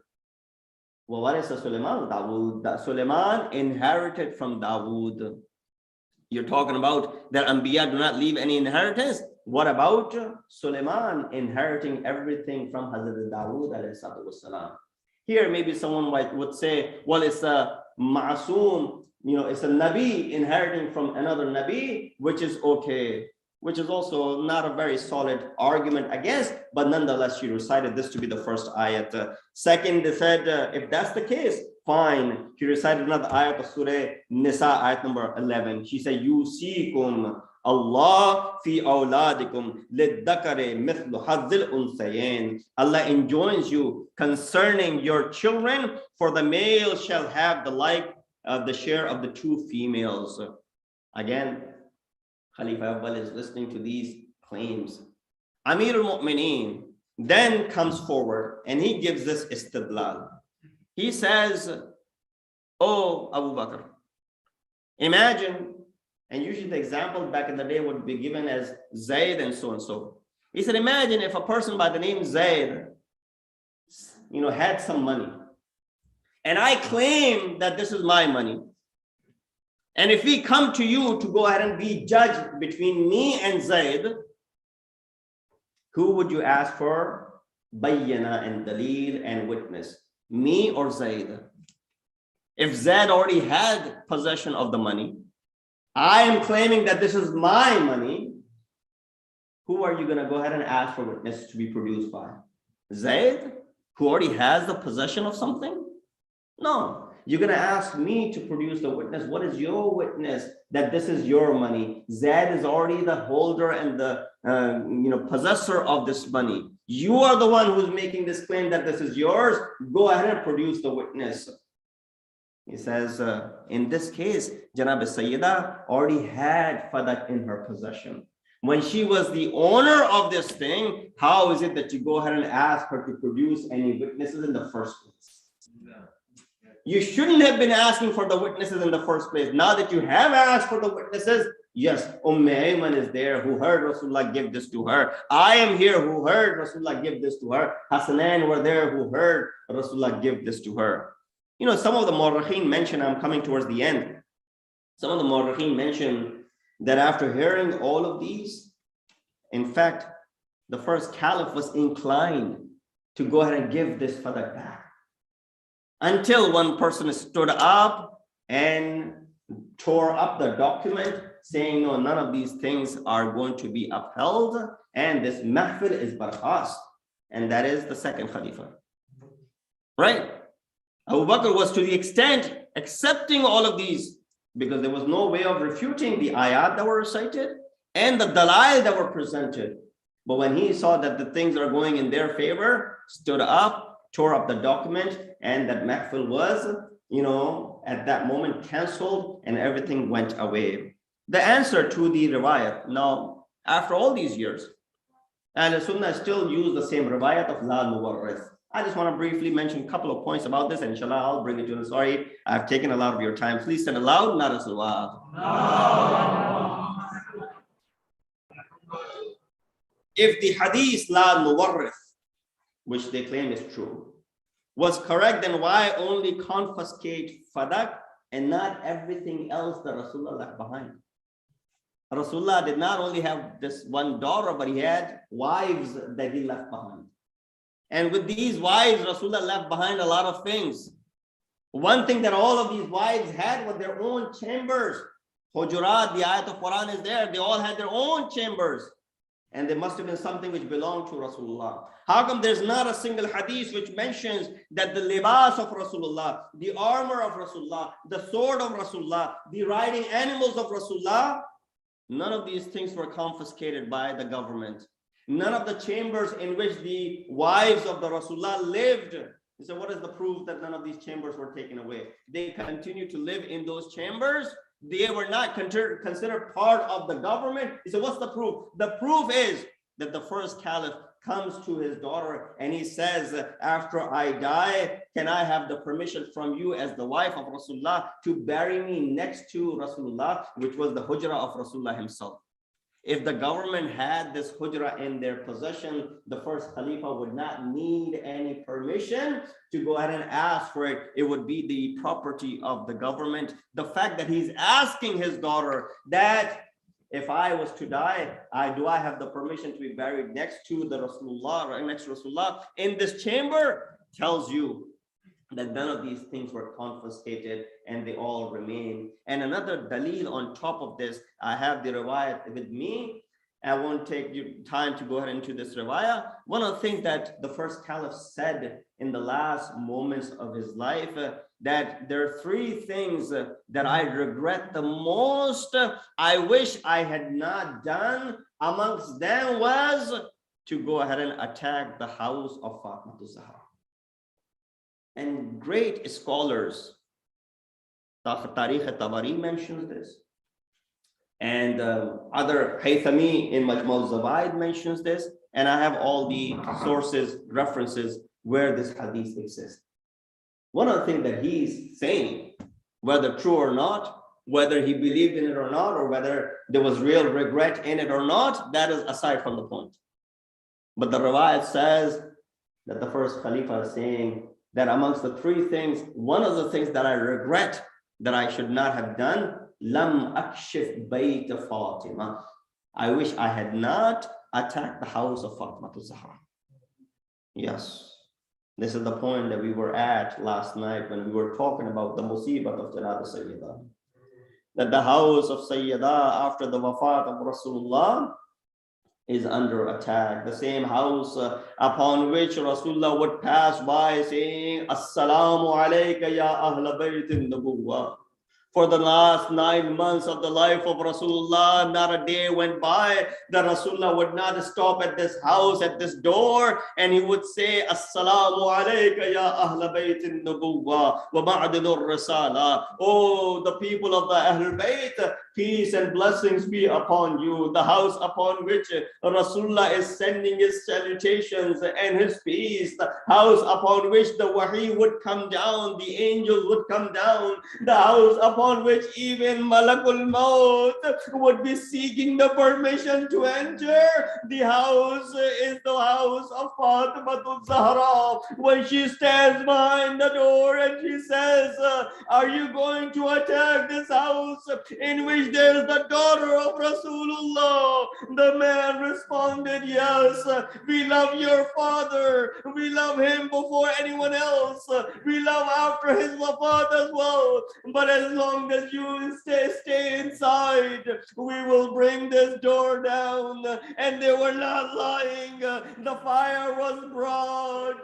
Wawaritha Sulaimanu Dawood. Sulaiman inherited from Dawood. You're talking about that Anbiya do not leave any inheritance. What about Sulaiman inheriting everything from Hazrat Dawood alayhi salatu wassalam? Here, maybe someone would say, well, it's a ma'asum, it's a Nabi inheriting from another Nabi, which is okay, which is also not a very solid argument against, but nonetheless, she recited this to be the first ayat. Second, they said, if that's the case, fine. She recited another ayat of Surah Nisa, ayat number 11. She said, Yusikum Allah fi awladikum liddakare mithlu hazzil unsayin. Allah enjoins you concerning your children, for the male shall have the like of the share of the two females. Again, Khalifa Awwal is listening to these claims. Amirul Mu'mineen then comes forward and he gives this istidlal. He says, oh, Abu Bakr, imagine, and usually the example back in the day would be given as Zayd and so and so. He said, imagine if a person by the name Zayd, had some money, and I claim that this is my money. And if we come to you to go ahead and be judged between me and Zayd, who would you ask for bayyana and dalil and witness? Me or Zayd? If Zaid already had possession of the money, I am claiming that this is my money, who are you going to go ahead and ask for witness to be produced by? Zaid, who already has the possession of something? No, you're going to ask me to produce the witness. What is your witness that this is your money? Zaid is already the holder and the possessor of this money. You are the one who's making this claim that this is yours. Go ahead and produce the witness. He says, in this case, Janab Sayyida already had Fadak in her possession. When she was the owner of this thing, how is it that you go ahead and ask her to produce any witnesses in the first place? You shouldn't have been asking for the witnesses in the first place. Now that you have asked for the witnesses, yes, Ayman is there who heard Rasulullah give this to her. I am here who heard Rasulullah give this to her. Hassanan were there who heard Rasulullah give this to her. Some of the Mu'arrikhin mention, I'm coming towards the end, some of the Mu'arrikhin mention that after hearing all of these, in fact, the first caliph was inclined to go ahead and give this fadak back. Until one person stood up and tore up the document saying, no, none of these things are going to be upheld, and this mahfil is barkhast. And that is the second Khalifa. Right? Abu Bakr was to the extent accepting all of these because there was no way of refuting the ayat that were recited and the dalail that were presented. But when he saw that the things are going in their favor, stood up, tore up the document, and that mahfil was, at that moment canceled and everything went away. The answer to the riwayat, now, after all these years, Ahl Sunnah still use the same riwayat of la muwarrith. I just want to briefly mention a couple of points about this, and inshallah, I'll bring it to you. Sorry, I've taken a lot of your time. Please stand aloud, not as no. If the hadith la muwarrith, which they claim is true, was correct, then why only confiscate fadak and not everything else that Rasulullah left behind? Rasulullah did not only have this one daughter, but he had wives that he left behind. And with these wives, Rasulullah left behind a lot of things. One thing that all of these wives had was their own chambers. Hujurat, the ayat of Quran is there. They all had their own chambers. And there must have been something which belonged to Rasulullah. How come there's not a single hadith which mentions that the libas of Rasulullah, the armor of Rasulullah, the sword of Rasulullah, the riding animals of Rasulullah, none of these things were confiscated by the government. None of the chambers in which the wives of the Rasulullah lived. So what is the proof that none of these chambers were taken away? They continue to live in those chambers. They were not considered part of the government. So what's the proof? The proof is that the first caliph comes to his daughter and he says, after I die, can I have the permission from you as the wife of Rasulullah to bury me next to Rasulullah, which was the hujra of Rasulullah himself. If the government had this hujra in their possession, the first Khalifa would not need any permission to go ahead and ask for it. It would be the property of the government. The fact that he's asking his daughter that if I was to die, do I have the permission to be buried next to the Rasulullah, right next to Rasulullah in this chamber, tells you that none of these things were confiscated and they all remain. And another dalil on top of this, I have the riwayat with me. I won't take you time to go ahead into this riwayah. One of the things that the first caliph said in the last moments of his life, that there are three things that I regret the most. I wish I had not done. Amongst them was to go ahead and attack the house of Fatima Zehra. And great scholars, Tariq Tabari mentions this, and other Haythami in Majmu' al-Zawaid mentions this, and I have all the sources, references where this hadith exists. One of the things that he's saying, whether true or not, whether he believed in it or not, or whether there was real regret in it or not, that is aside from the point. But the riwayat says that the first Khalifa is saying that amongst the three things, one of the things that I regret that I should not have done, lam akshif bayt Fatima. I wish I had not attacked the house of Fatima Zehra. Yes. This is the point that we were at last night when we were talking about the musibat of Janab Sayyidah. That the house of Sayyidah after the wafat of Rasulullah is under attack. The same house upon which Rasulullah would pass by saying, Assalamu alayka ya ahla baytin nubuwwah. For the last 9 months of the life of Rasulullah, not a day went by that Rasulullah would not stop at this house, at this door, and he would say, Assalamu alayka ya ahla baytin nubuwwah wa ma'adinur risala. Oh, the people of the Ahlul Bayt, peace and blessings be upon you. The house upon which Rasulullah is sending his salutations and his peace. The house upon which the wahi would come down, the angels would come down. The house upon which even Malakul Maut would be seeking the permission to enter. The house is the house of Fatima Zehra. When she stands behind the door and she says, are you going to attack this house in which there is the daughter of Rasulullah? The man responded, yes, we love your father. We love him before anyone else. We love after his wafat as well. But as long as you stay inside, we will bring this door down. And they were not lying. The fire was brought.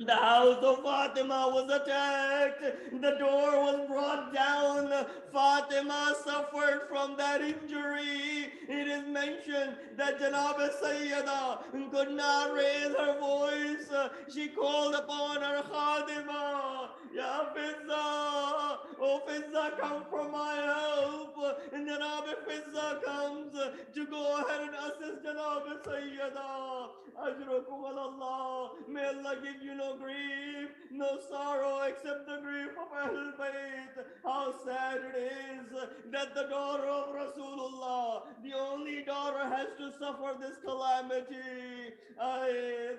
The house of Fatima was attacked. The door was brought down. Fatima suffered from that injury. It is mentioned that Janab Sayyidah could not raise her voice. She called upon her Khadima. Ya Fizza, oh Fizza, come for my help. And Janab Fizza comes to go ahead and assist Janab Sayyidah. Ajrukum Allah. May Allah give you no grief, no sorrow except the grief of Ahlul Bayt. How sad it is that the daughter of Rasulullah, the only daughter, has to suffer this calamity.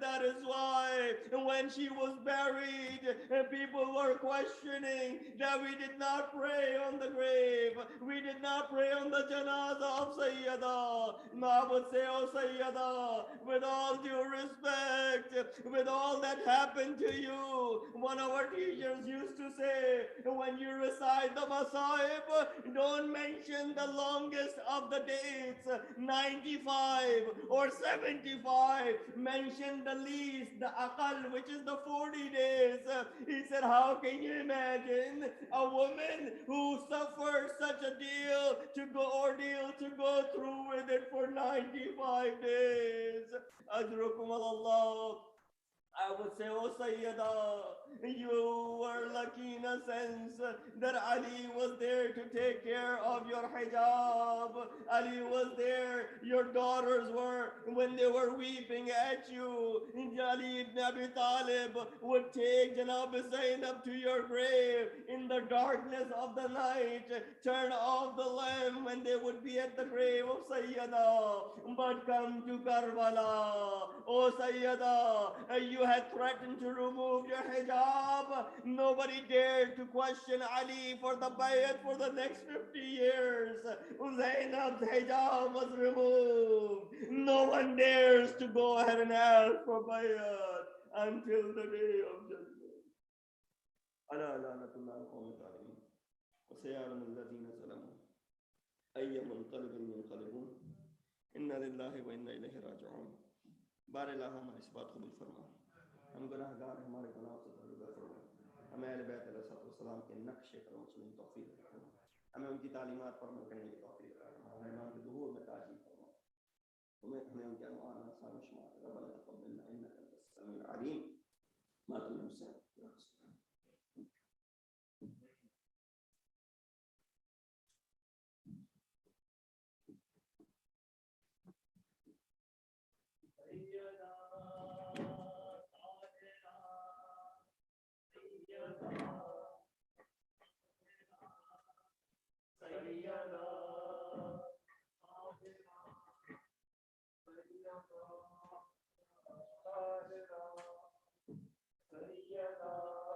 That is why when she was buried, people were questioning that we did not pray on the grave. We did not pray on the janazah of Sayyidah. I would say, oh Sayyidah, with all due respect, with all that happened to you, one of our teachers used to say, when you recite the Masahib, don't mention the longest of the dates, 95 or 75. Mention the least, the Aqal, which is the 40 days. He said, how can you imagine a woman who suffered such a ordeal to go through with it for 95 days? Ajrukum Allah. I would say, oh Sayyidah, you were lucky in a sense that Ali was there to take care of your hijab. Ali was there. Your daughters were, when they were weeping at you, Ali ibn Abi Talib would take Janab Zainab to your grave in the darkness of the night, turn off the lamp when they would be at the grave of Sayyidah. But come to Karbala, oh Sayyidah, you had threatened to remove your hijab. Nobody dared to question Ali for the bayat for the next 50 years. Zainab's hijab was removed. No one dares to go ahead and ask for bayat until the day of judgment. Ala la'natullah al-qawmi al-zalimin. Wa sayalamu alladhina zalamu ayya munqalibin yanqalibun. Inna lillahi wa inna ilayhi raji'un. Barla हम इस बात को फरमा हम गुनाहगार हमारे गुनाह से तौबा फरमा हमें अहले बैत अलैहिस्सलाम के नक्शे कदम चलने की तौफीक फरमा हमें उनकी तालीमात पर अमल करने की तौफीक फरमा हमें उनके ज़ुहूर में ताज़ी फरमा हमें उनके अनवार आसार शुमार रब्बना तक़ब्बल मिन्ना इन्नका अंतस समीउल अलीम मा तुलमुसा Sayyada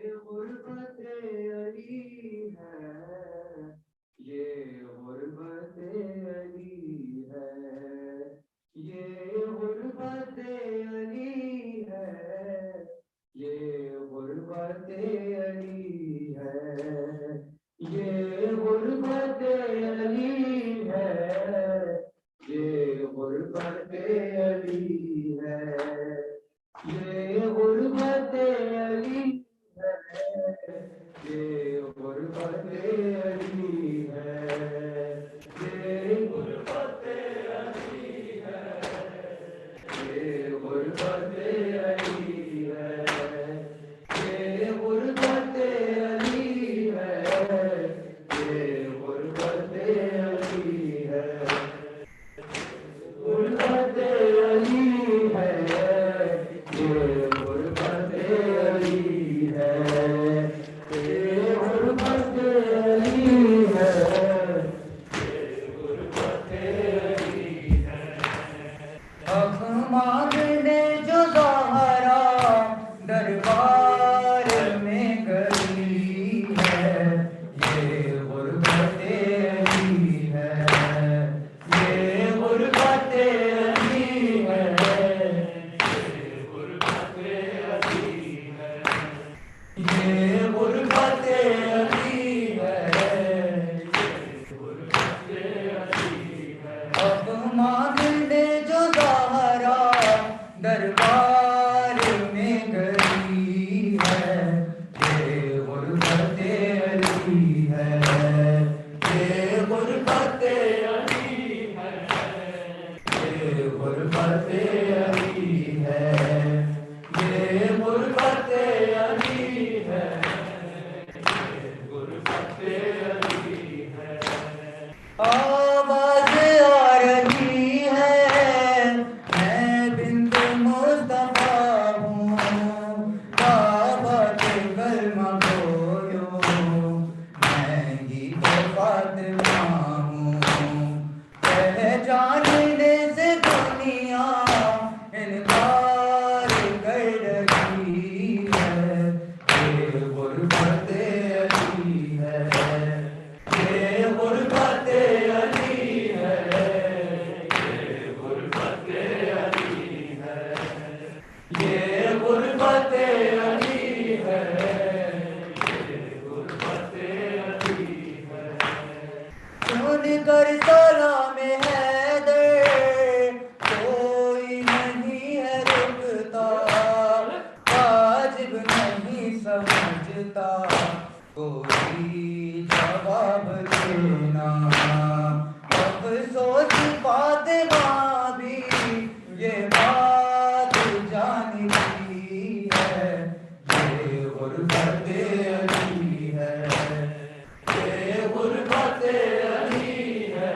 یہ غربت علی ہے، یہ غربت علی ہے، یہ غربت علی ہے، یہ غربت علی ہے، یہ غربت علی ہے، یہ غربت علی ہے، یہ غربت علی ہے، یہ غربت علی ہے، یہ غربت علی ہے، یہ غربت علی ہے، یہ غربت علی ہے، یہ غربت علی ہے، غربت علی ہے، یہ غربت علی ہے، یہ غربت علی ہے، یہ غربت علی ہے، حق مانگنے جو زہرا دربار میں گئی ہے، یہ غربت علی ہے، یہ غربت علی ہے، یہ غربت علی ہے، یہ غربت علی ہے، یہ غربت علی ہے، حق مانگنے جو زہرا دربار میں گئی ہے، یہ غربت علی ہے، یہ غربت علی ہے، یہ غربت علی ہے، یہ غربت علی ہے، یہ غربت علی ہے، آواز آ رہی ہے میں بنت مصطفیٰ ہوں، دعوت کلمہ گویوں میں ہی تو فاطمہ ہوں، پہچاننے سے دنیا انکار کر رہی ہے، یہ غربت علی ہے، یہ غربت علی ہے، یہ غربت علی ہے، یہ غربت علی ہے، یہ غربت علی ہے، سن کر سلام حیدر کوئی نہیں ہے رکتا، واجب نہیں سمجھتا کوئی جواب دینا، افسوس فاطمہ بھی یہ بات جانتی ہے، یہ غربت علی ہے، یہ غربت علی ہے، یہ غربت علی ہے،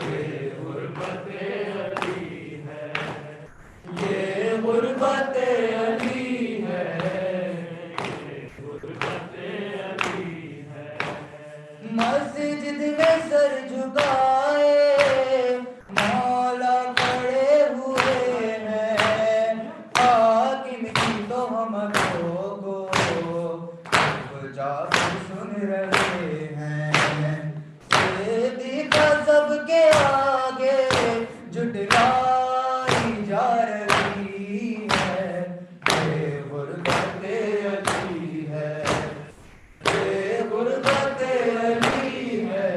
یہ غربت علی ہے، یہ غربت علی ہے، مسجد میں سر جھکائے مولا کھڑے ہوئے ہیں، حاکم کی تہمتوں کو جا کر سن رہے ہیں، صدیقہ سب کے آگے جھٹلائی جا رہی ہے، یہ غربت علی ہے، یہ غربت علی ہے،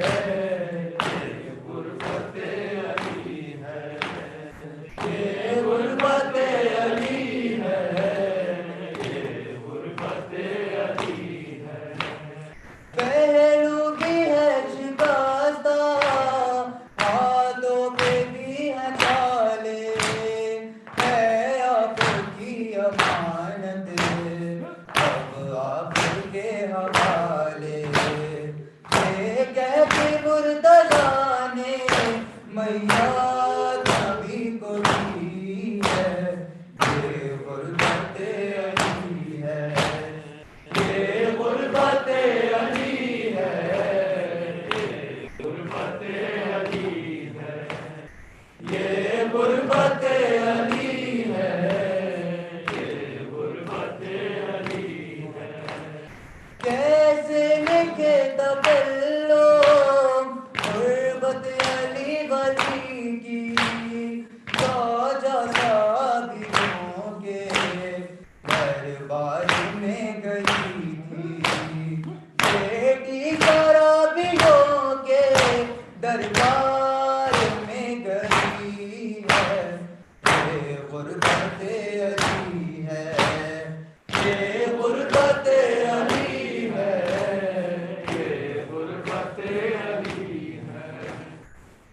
یہ غربت علی ہے، یہ غربت علی ہے، یہ غربت علی ہے، پہلو بھی ہے شکستہ، ہاتھوں پہ بھی ہے یہ غربت علی ہے، یہ غربت علی ہے. کیسے لکھے تکلم غربت علی ولی کی، راجا صابروں کے دربار میں گئی تھی، بیٹی شرابیوں کے دربار میں گئی ہے. یہ غربت علی ہے، یہ غربت علی ہے، یہ غربت علی ہے،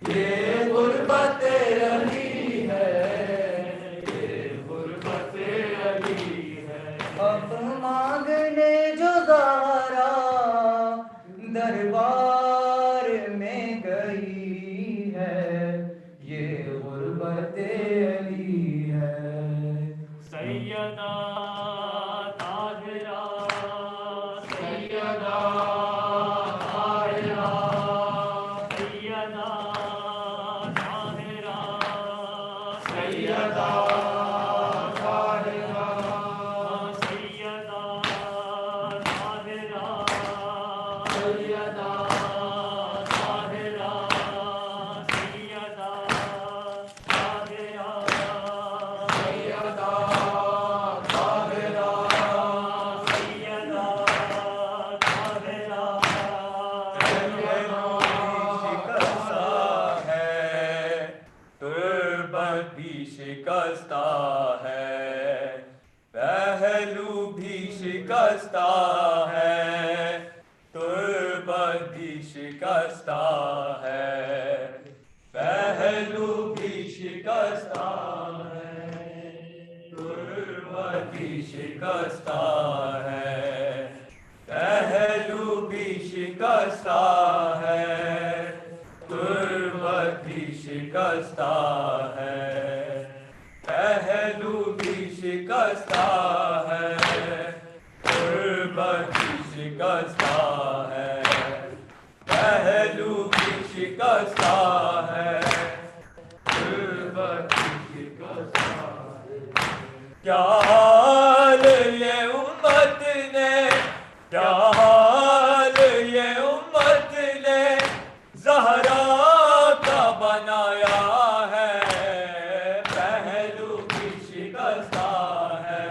یہ غربت علی ہے، یہ غربت علی ہے. اب مانگنے جو زہرا دربار میں گئی ہے، یہ غربت علی ہے. سیدہ طاہرہ، سیدہ طاہرہ، سیدہ طاہرہ، سیدہ طاہرہ، سیدہ طاہرہ، سیدہ طاہرہ، سیدہ شکستہ ہے، پہلو بھی شکستہ ہے، تربت بھی شکستہ ہے، پہلو بھی شکستہ ہے، تربت بھی شکستہ ہے، پہلو بھی شکستہ ہے، تربت بھی شکستہ ہے، پہلو بھی شکستہ ہے، تربت بھی شکستہ ہے، پہلو بھی شکستہ ہے، تربت بھی شکستہ ہے. کیا حال یہ امت نے، کیا حال یہ امت نے زہرا کا بنایا ہے، پہلو بھی شکستہ ہے،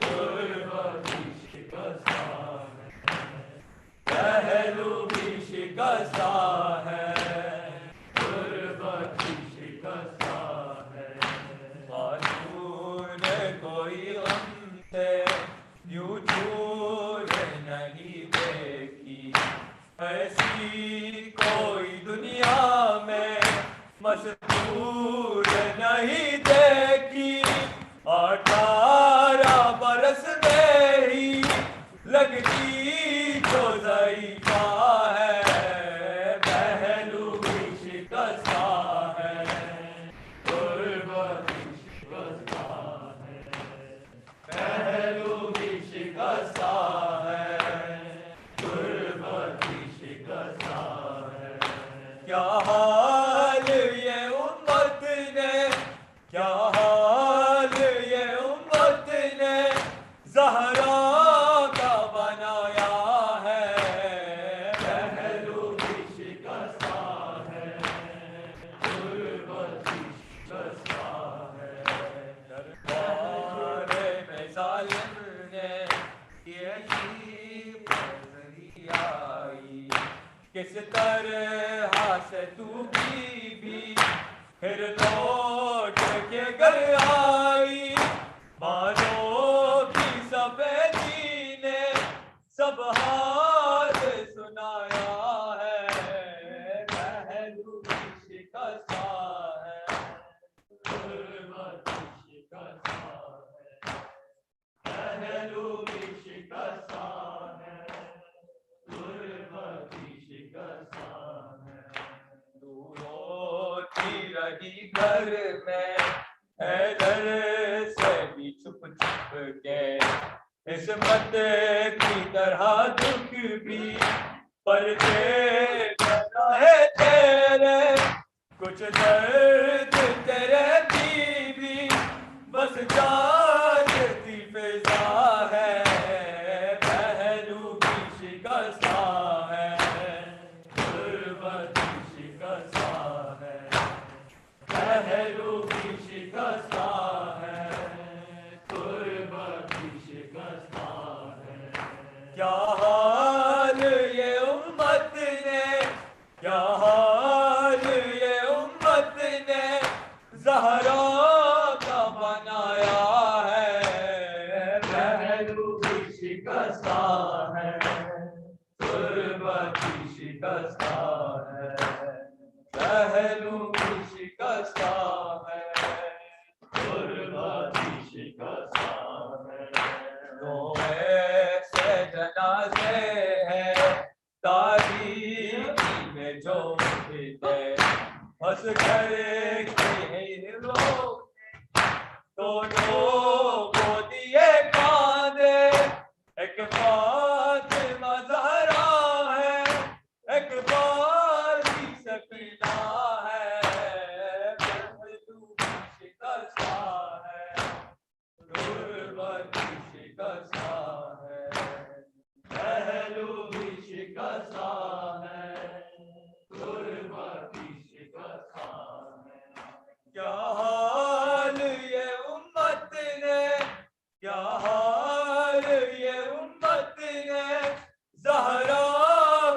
تربت بھی شکستہ ہے، پہلو بھی شکستہ ہے، تربت بھی شکستہ ہے. معصوم کوئی غم سے یوں دور نہیں دیکھی، ایسی کوئی دنیا میں مشہور نہیں دیکھی، 18 برس میں ہی لگتی جو ضعیفہ ہے، پہلو بھی شکستہ ہے، تربت بھی شکستہ ہے، پہلو بھی شکستہ ہے، تربت بھی شکستہ ہے. کیا حال یہ امت نے، کیا حال یہ امت نے زہرا کا بنایا ہے، پہلو بھی شکستہ ہے، تربت بھی شکستہ ہے. دربار میں ظالم نے یہ عجیب نظری آئی، کس طرح سے تو بھی پھر لوٹ کے گھر آئی، مارو کی سفیدی نے سب حال سنایا ہے، پہلو بھی شکستہ ہے، تربت بھی شکستہ ہے، پہلو بھی شکستہ ہے، تربت بھی شکستہ ہے. دور ہوتی رہی گھر میں حیدر سے بھی چھپ چھپ کے، عصمت کی طرح دکھ بھی پردے ہے تیرے، کچھ درد डर के रोके दोनों को दिए कांधे एक फातिमा ज़हरा है एक बारी सकीना है पहलू भी शिकस्ता है गुर्बत भी शिकस्ता है पहलू भी शिकस्ता है गुर्बत भी शिकस्ता है क्या हाल ये उम्मत ने क्या हाल ये उम्मत ने ज़हरा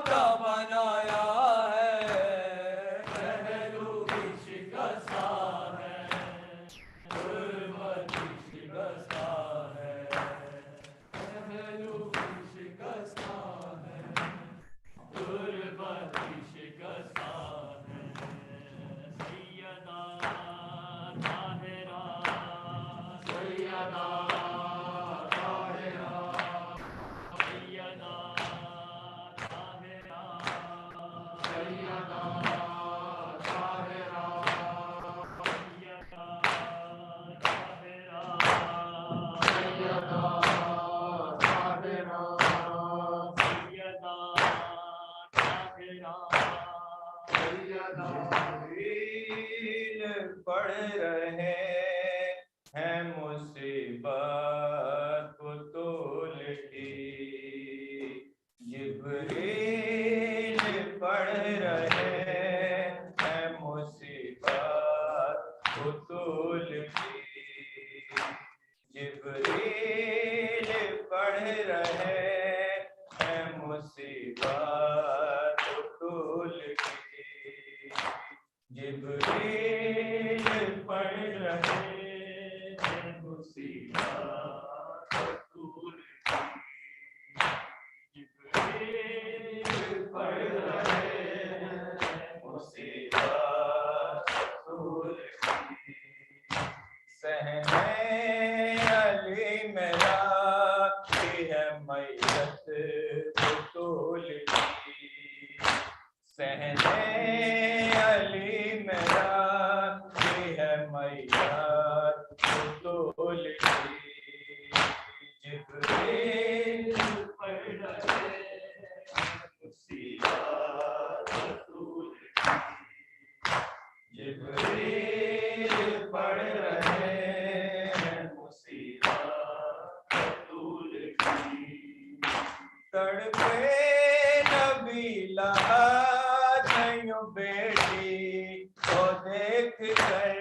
का बनाया है पहलू भी शिकस्ता है गुर्बत भी शिकस्ता है पहलू भी शिकस्ता है गुर्बत भी शिकस्ता है सैयदा ताहिरा सैयदा ताहिरा सैयदा ताहिरा सैयदा ताहिरा सैयदा ताहिरा सैयदा ताहिरा सैयदा ताहिरा जिब्रील पढ़ रहे हैं मुसीबत को तोल की जिब्रील पढ़ रहे हैं मुसीबत को तोल की जिब्रील पढ़ रहे हैं मुसीबत को तोल की जिब्रील पढ़ रहे हैं मुसीबत को तोल की जिब्रील पढ़ रहे हैं मुसीबत को तोल की सहने अली मेरा की है मैयत को तोल की सहने अली मेरा की है मैयत को तोल की जिब्रील पढ़ रहे हैं मुसीबत को तोल की जिब्रील पढ़ रहे हैं मुसीबत को तोल की तड़पे नबी लहद यूं बेटी को देख कर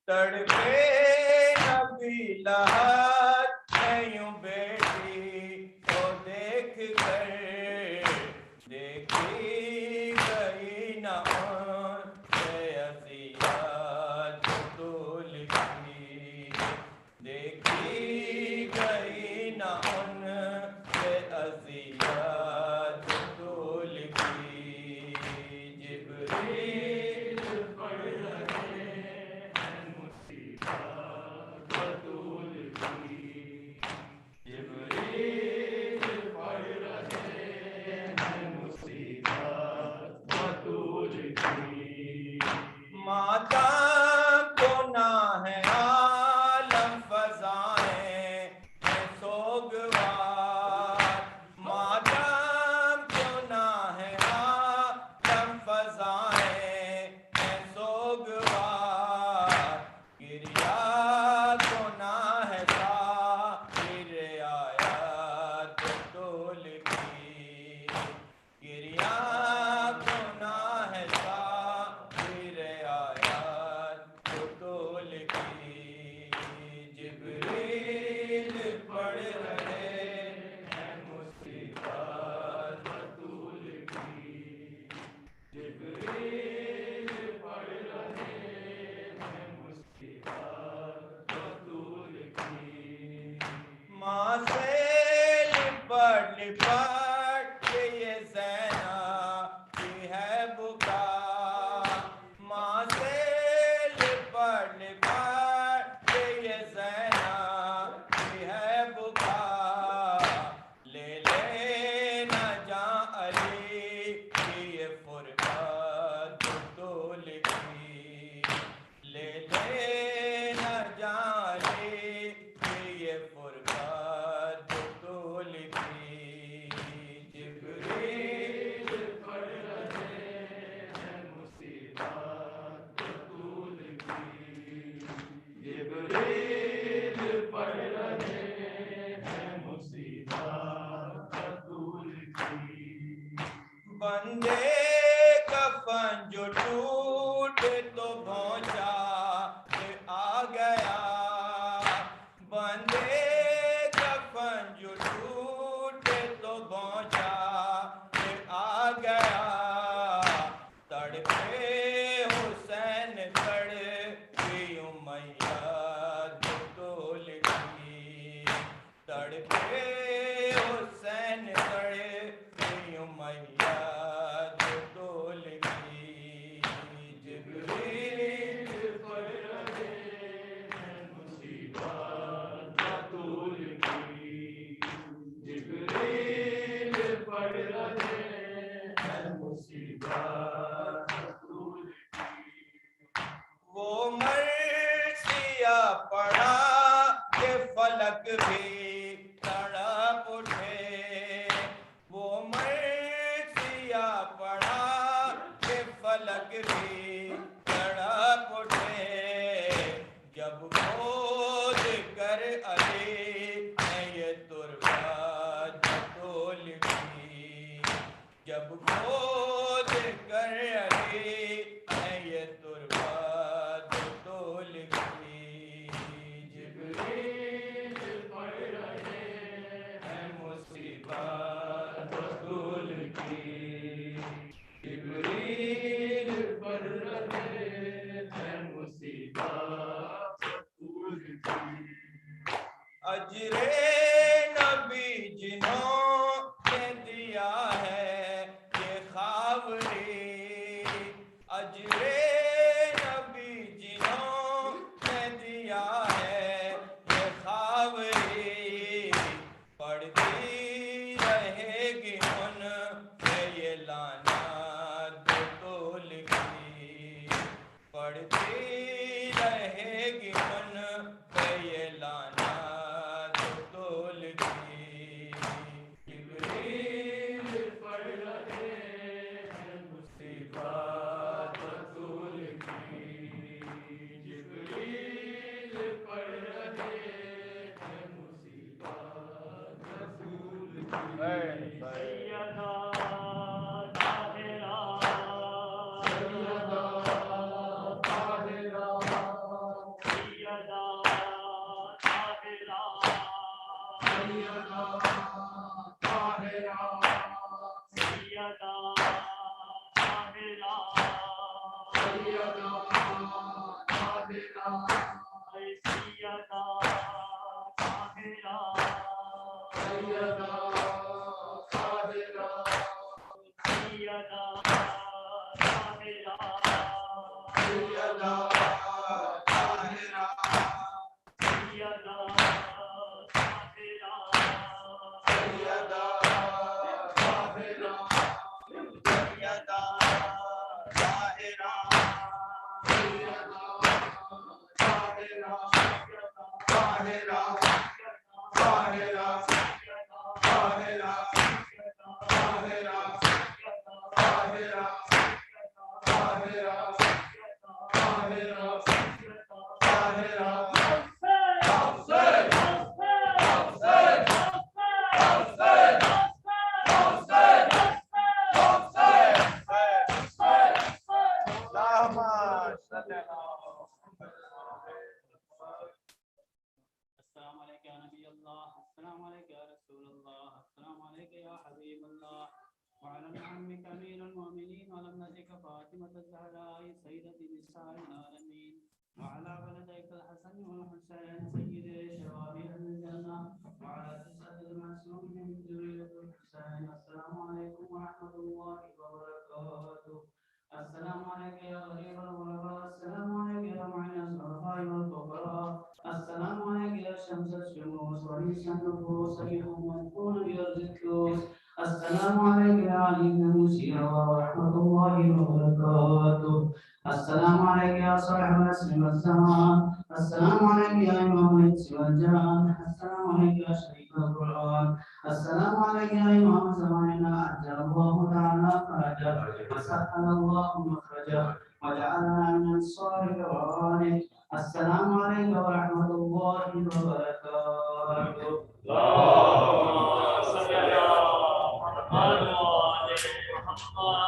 तड़पे नबी लहद यूं बेटी को देख कर देखी गई न उनसे अज़ियत तोल की देखी गई न उनसे अज़ियत तोल की जिब्रील पढ़ रहे हैं मुसीबत को तोल की जिब्रील पढ़ रहे हैं मुसीबत को तोल की माता को ना है आलम फज़ाएं हैं सोगवार माता को ना है आलम फज़ाएं हैं सोगवार गिरिया को ना है साहिर आयत तोल की गिरिया को ना है साहिर आयत तोल की जिब्रील पढ़ रहे हैं मुसीबत को तोल की जिब्रील पढ़ रहे हैं मुसीबत को तोल की माँ से लिपट लिपट के ये ज़ैना की है बुका माँ से लिपट लिपट के ये ज़ैना की है बुका ले ना जा अली की ये फुरक़त तोल की وہ مرثیہ پڑھا کہ فلک بھی تڑپ اٹھے وہ مرثیہ پڑھا کہ فلک بھی تڑپ اٹھے جب کھود کر علی نے یہ تربت ڈول کی جب کھود کر علی نے یہ تربت ڈول کی جبریل پڑھ رہے ہیں مصیبت ڈول کی جبریل پڑھ رہے ہیں مصیبت ڈول کی اجر نبی جنہوں نے دیا ہے یہ خاوری اجر نبی جنہوں نے دیا ہے یہ خاوری پڑھتی رہے گی ان پہ یہ لعنت ڈول کی پڑھتی رہے گی ان پہ یہ لعنت ڈول کی جبریل پڑھ رہے ہیں مصیبت ڈول کی جبریل پڑھ رہے ہیں مصیبت ڈول کی سیدہ طاہرہ سیدہ طاہرہ سیدہ طاہرہ سیدہ طاہرہ سیدہ طاہرہ سیدہ طاہرہ اے سیدہ طاہرہ سیدہ طاہرہ سیدہ طاہرہ سیدہ طاہرہ سیدہ السلام عليك يا نبي الله السلام عليك يا رسول الله السلام عليك يا حبيب الله وعلى عمك أمير المؤمنين وعلى ابنتك فاطمة الزهراء سيدة نساء العالمين وعلى ولديك الحسن والحسين سيد شباب أهل الجنة وعلى تسعة المعصومين من ذرية الحسين السلام عليكم ورحمة الله وبركاته السلام عليك يا غريب الغرباء السلام عليك يا معين الصرفاء والفقراء السلام عليك يا شمس الشموس وريس النفوس أيها المدفون بأرض الكوس السلام عليك يا علي بن موسى ورحمة الله وبركاته السلام عليك يا صاحب الاسم والزمان السلام عليك يا إمام الإنس والجان السلام عليك يا شريف القرآن السلام عليك يا إمام زماننا عجل الله تعالى فرجه وسهل الله مخرجه وجعلنا من أنصار قرآنه السلام عليك ورحمة الله وبركاته اللهم صل على محمد وعلى محمد